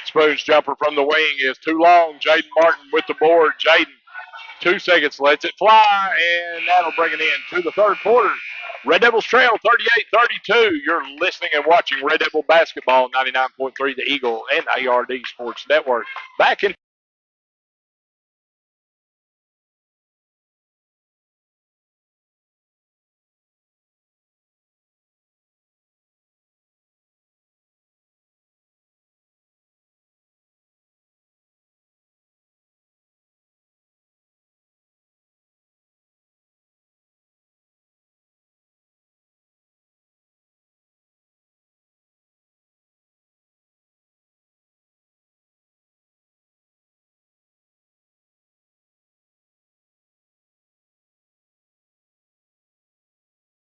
Spoon's jumper from the wing is too long. Jaden Martin with the board. Jaden, 2 seconds, lets it fly, and that'll bring it in to the third quarter. Red Devils trail 38-32. You're listening and watching Red Devil Basketball, 99.3 The Eagle and ARD Sports Network. Back in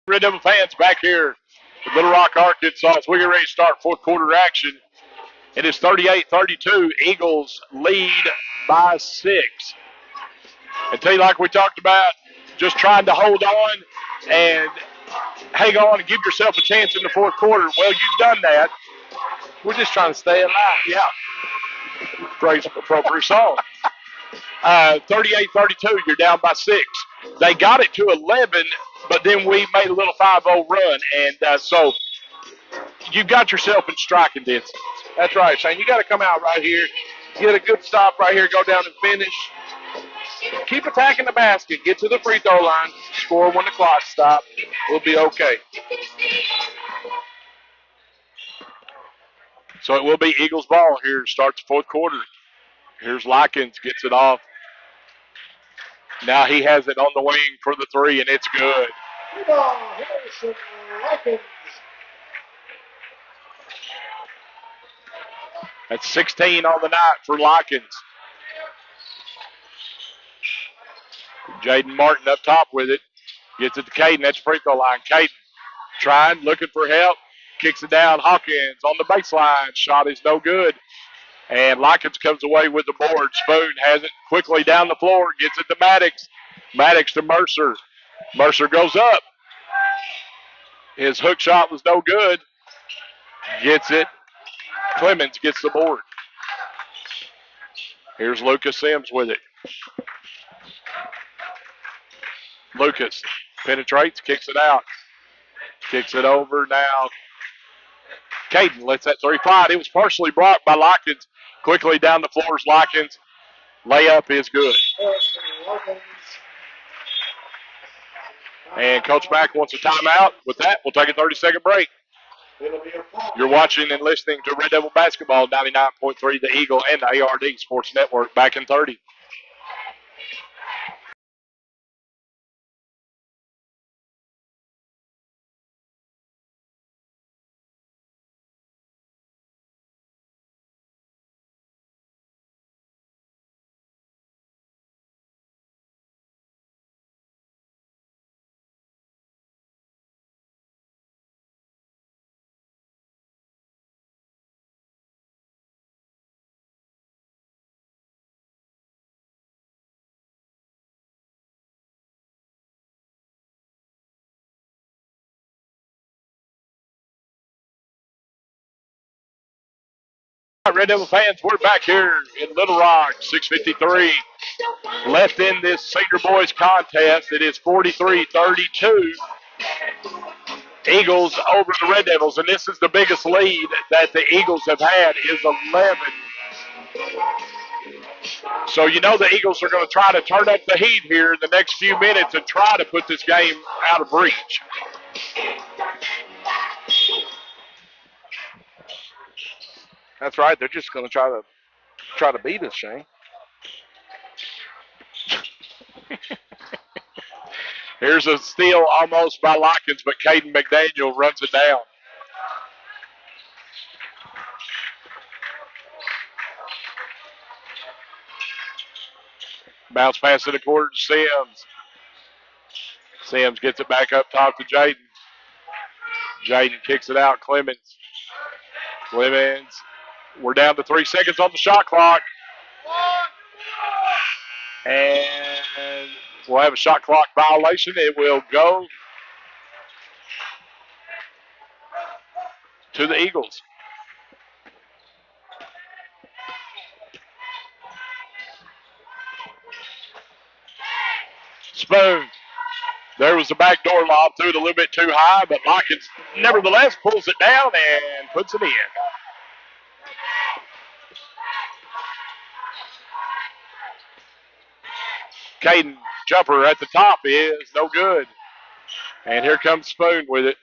Red Devil fans back here in Little Rock, Arkansas, as we get ready to start fourth quarter action. It is 38-32. Eagles lead by 6. And tell you, like we talked about, just trying to hold on and hang on and give yourself a chance in the fourth quarter. Well, you've done that. We're just trying to stay alive. Yeah. Praise appropriate song. 38-32, you're down by 6. They got it to 11, but then we made a little 5-0 run. And so you've got yourself in striking distance. That's right, Shane. You got to come out right here, get a good stop right here, go down and finish. Keep attacking the basket, get to the free throw line, score when the clock stops. We'll be okay. So it will be Eagles ball here to start the fourth quarter. Here's Likens, gets it off. Now he has it on the wing for the three, and it's good. Harrison Likens. That's 16 on the night for Likens. Jaden Martin up top with it. Gets it to Caden. That's free throw line. Caden trying, looking for help. Kicks it down. Hawkins on the baseline. Shot is no good. And Likens comes away with the board. Spoon has it quickly down the floor. Gets it to Maddox. Maddox to Mercer. Mercer goes up. His hook shot was no good. Gets it. Clemens gets the board. Here's Lucas Sims with it. Lucas penetrates, kicks it out. Kicks it over now. Caden lets that three fly. It was partially blocked by Likens. Quickly down the floor is Likens. Layup is good. And Coach Mack wants a timeout. With that, we'll take a 30-second break. You're watching and listening to Red Devil Basketball, 99.3 The Eagle and the ARD Sports Network. Back in 30. Red Devil fans, we're back here in Little Rock, 6:53 left in this senior boys contest. It is 43-32. Eagles over the Red Devils, and this is the biggest lead that the Eagles have had is 11. So you know the Eagles are going to try to turn up the heat here in the next few minutes and try to put this game out of reach. That's right. They're just going to try to beat us, Shane. Here's a steal almost by Likens, but Caden McDaniel runs it down. Bounce pass in the corner to Sims. Sims gets it back up top to Jaden. Jaden kicks it out. Clemens We're down to 3 seconds on the shot clock. And we'll have a shot clock violation. It will go to the Eagles. Spoon. There was the backdoor lob, threw it a little bit too high, but Lockins nevertheless pulls it down and puts it in. Caden jumper at the top is no good. And here comes Spoon with it.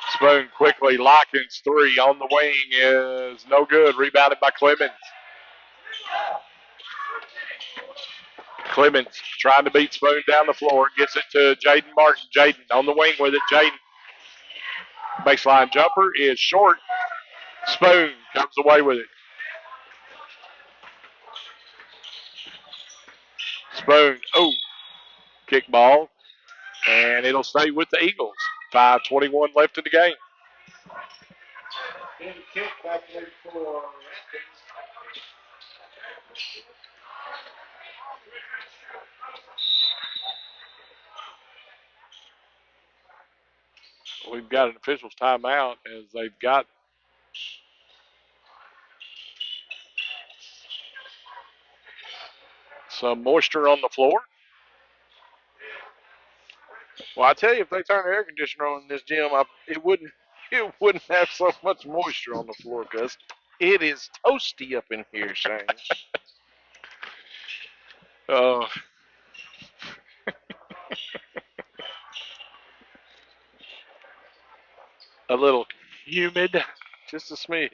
Spoon quickly. Lockins 3 on the wing is no good. Rebounded by Clemens. Clemens trying to beat Spoon down the floor. Gets it to Jaden Martin. Jaden on the wing with it. Jaden. Baseline jumper is short. Spoon comes away with it. Spoon. Oh. Kick ball. And it'll stay with the Eagles. 5:21 left in the game. In kick back there for Atkins. We've got an official's timeout as they've got some moisture on the floor. Well, I tell you, if they turn the air conditioner on in this gym, it wouldn't have so much moisture on the floor because it is toasty up in here, Shane. A little humid. Just a smidge.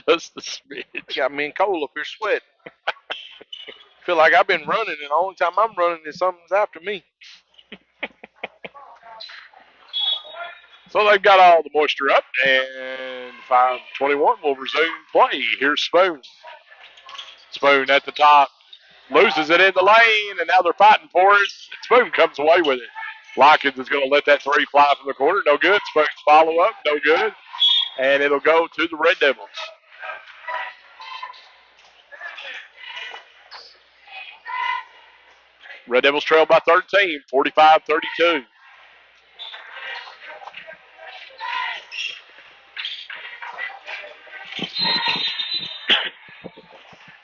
Just a smidge. They got me and Cole up here sweating. Feel like I've been running, and the only time I'm running is something's after me. So they've got all the moisture up, and 5:21 will resume play. Here's Spoon. Spoon at the top. Loses it in the lane, and now they're fighting for it. Spoon comes away with it. Lockins is going to let that 3 fly from the corner. No good. Spoon's follow-up. No good. And it'll go to the Red Devils. Red Devils trail by 13, 45-32.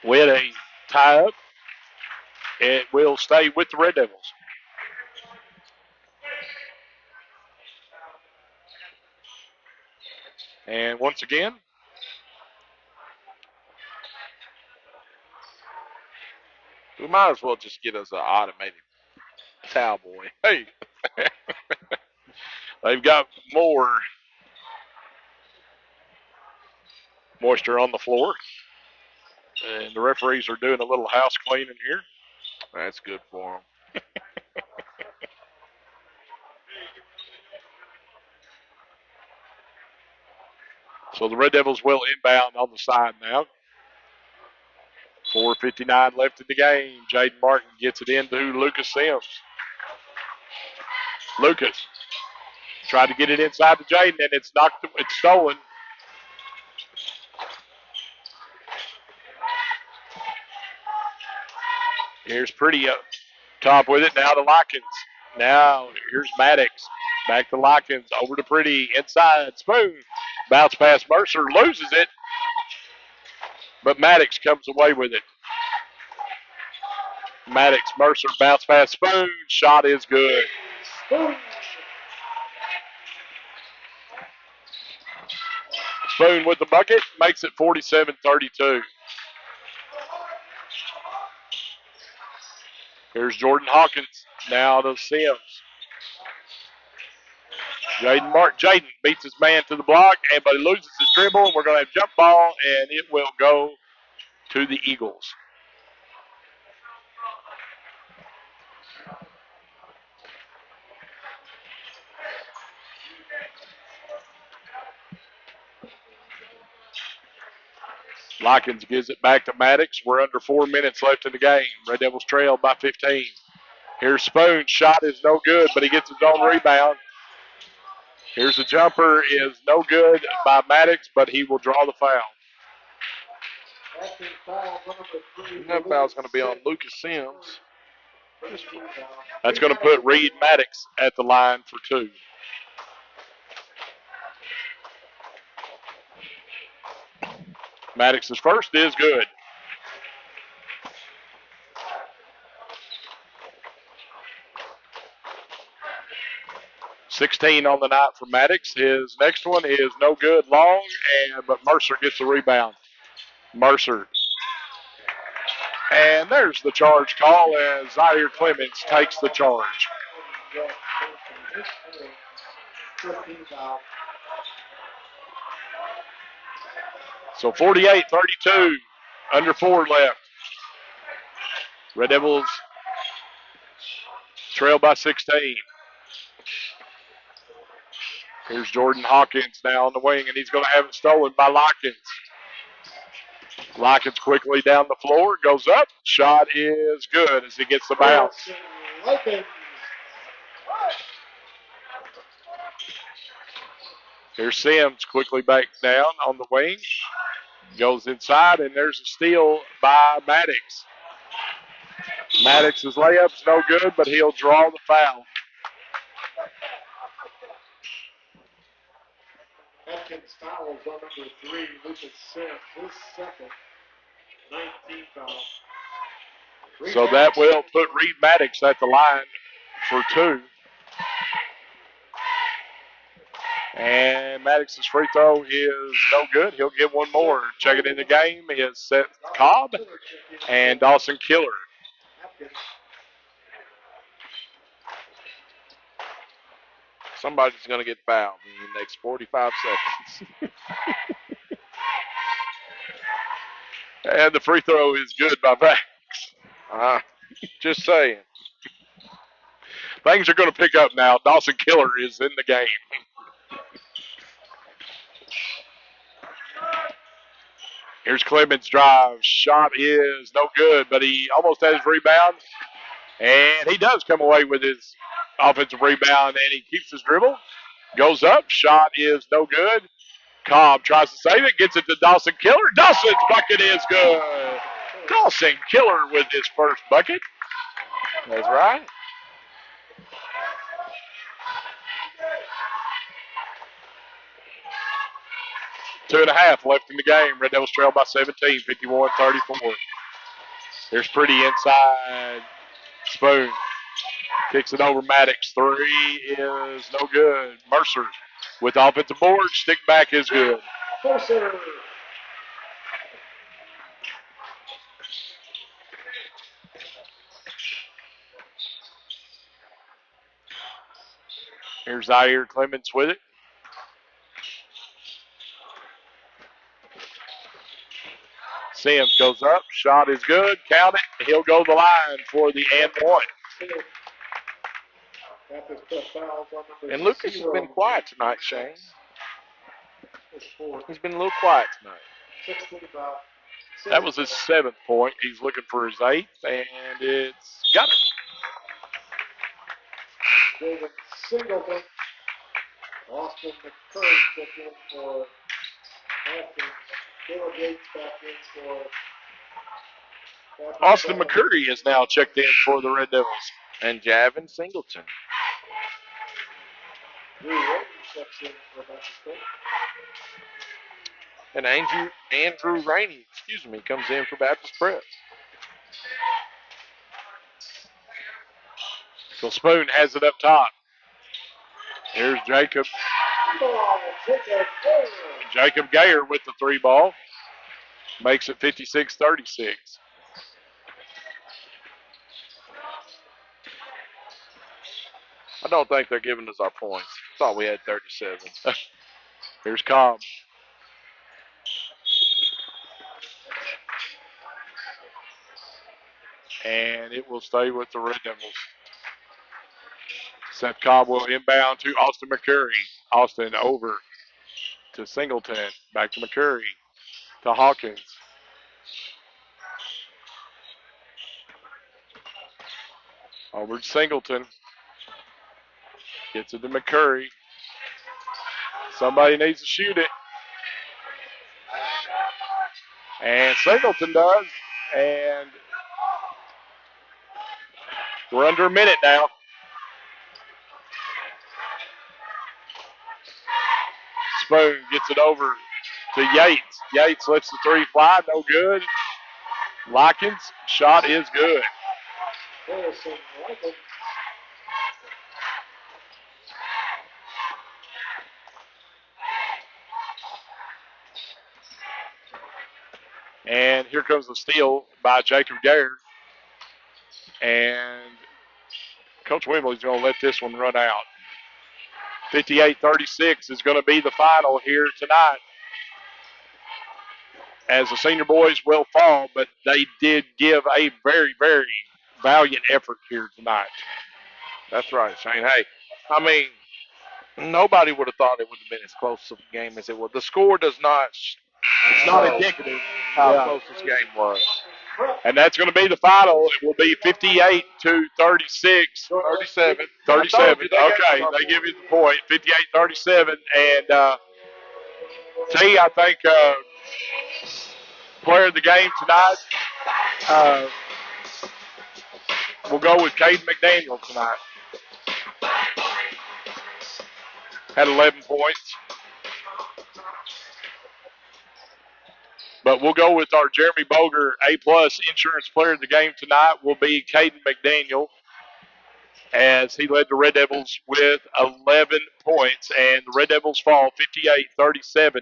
With a tie-up, it will stay with the Red Devils. And once again, we might as well just get us an automated towel boy. Hey, they've got more moisture on the floor. And the referees are doing a little house cleaning here. That's good for them. So the Red Devils will inbound on the side now. 4:59 left in the game. Jaden Martin gets it into Lucas Sims. Lucas tried to get it inside to Jaden, and it's stolen. Here's Pretty up top with it. Now to Lockins. Now here's Maddox. Back to Lockins. Over to Pretty. Inside. Spoon. Bounce pass. Mercer loses it. But Maddox comes away with it. Maddox, Mercer, bounce pass. Spoon. Shot is good. Spoon with the bucket. Makes it 47-32. Here's Jordan Hawkins. Now to Sims. Jaden beats his man to the block, but he loses his dribble. And we're going to have jump ball, and it will go to the Eagles. Lockins gives it back to Maddox. We're under 4 minutes left in the game. Red Devils trail by 15. Here's Spoon. Shot is no good, but he gets his own rebound. Here's the jumper is no good by Maddox, but he will draw the foul. Acting foul number 3. And that foul's going to be on Lucas Sims. First team foul. That's going to put Reed Maddox at the line for 2. Maddox's first is good. .16 on the night for Maddox. His next one is no good long, but Mercer gets the rebound. Mercer. And there's the charge call as Zaire Clements takes the charge. First team foul. So 48-32, under 4 left. Red Devils trail by 16. Here's Jordan Hawkins now on the wing, and he's going to have it stolen by Lockins. Lockins quickly down the floor, goes up. Shot is good as he gets the bounce. Likens. Here's Sims quickly back down on the wing. Goes inside, and there's a steal by Maddox. Maddox's layup's no good, but he'll draw the foul. Atkins fouls on number 3, Lucas Sims. His second, 19 foul. So that will put Reed Maddox at the line for 2. And Maddox's free throw is no good. He'll get one more. Checking in the game is Seth Cobb and Dawson Killer. Somebody's going to get fouled in the next 45 seconds. And the free throw is good by Maddox. Just saying. Things are going to pick up now. Dawson Killer is in the game. Here's Clemens' drive. Shot is no good, but he almost has his rebound. And he does come away with his offensive rebound, and he keeps his dribble. Goes up. Shot is no good. Cobb tries to save it. Gets it to Dawson Killer. Dawson's bucket is good. Dawson Killer with his first bucket. That's right. Two and a half left in the game. Red Devils trail by 17, 51-34. Here's Pretty inside. Spoon kicks it over Maddox. 3 is no good. Mercer with the offensive board. Stick back is good. Mercer. Here's Zaire Clements with it. Sims goes up. Shot is good. Count it. He'll go to the line for the and 1. And Lucas has been quiet tonight, Shane. He's been a little quiet tonight. That was his 7th point. He's looking for his 8th, and it's got it. David Singleton. Austin McCurry took in for Atkins. Bill Gates back in for Austin McCurry is now checked in for the Red Devils. And Javin Singleton. Drew Rainey checks in for Baptist Prep. And Andrew Rainey, comes in for Baptist Prep. So Spoon has it up top. Here's Jacob. Jacob Gayer with the 3 ball. Makes it 56-36. I don't think they're giving us our points. Thought we had 37. Here's Cobb. And it will stay with the Red Devils. Seth Cobb will inbound to Austin McCurry. Austin over to Singleton. Back to McCurry. To Hawkins. Over to Singleton. Gets it to McCurry. Somebody needs to shoot it. And Singleton does. And we're under a minute now. Spoon gets it over to Yates. Yates lets the three fly. No good. Likens, shot is good. Harrison Likens. And here comes the steal by Jacob Gare. And Coach Wimbley's going to let this one run out. 58-36 is going to be the final here tonight. As the senior boys will fall, but they did give a very, very valiant effort here tonight. That's right, Shane. Hey, I mean, nobody would have thought it would have been as close of a game as it was. The score does not It's not indicative how close this game was. And that's going to be the final. It will be 58-36. 37. 37. Okay, they give you the point. 58-37. And T, I think player of the game tonight, we'll go with Caden McDaniel tonight. Had 11 points. But we'll go with our Jeremy Boger A-plus insurance player of the game tonight will be Caden McDaniel, as he led the Red Devils with 11 points. And the Red Devils fall 58-37.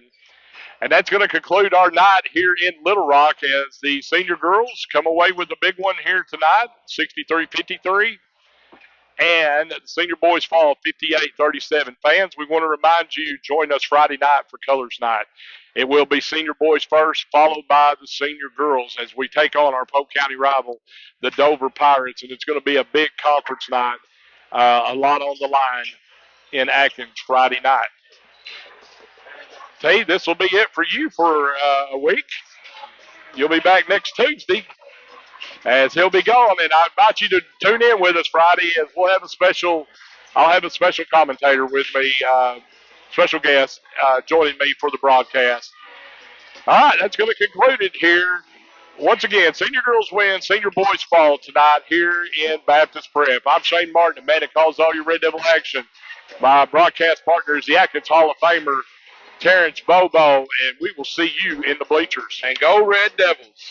And that's going to conclude our night here in Little Rock as the senior girls come away with a big one here tonight, 63-53. And the senior boys fall 58-37. Fans, we want to remind you, join us Friday night for Colors Night. It will be senior boys first, followed by the senior girls as we take on our Polk County rival, the Dover Pirates. And it's going to be a big conference night, a lot on the line in Athens Friday night. T, this will be it for you for a week. You'll be back next Tuesday as he'll be gone. And I invite you to tune in with us Friday as we'll have I'll have a special commentator with me, special guest joining me for the broadcast. All right, that's going to conclude it here. Once again, senior girls win, senior boys fall tonight here in Baptist Prep. I'm Shane Martin, the man that calls all your Red Devil action. My broadcast partner is the Atkins Hall of Famer, Terrence Bobo, and we will see you in the bleachers. And go Red Devils.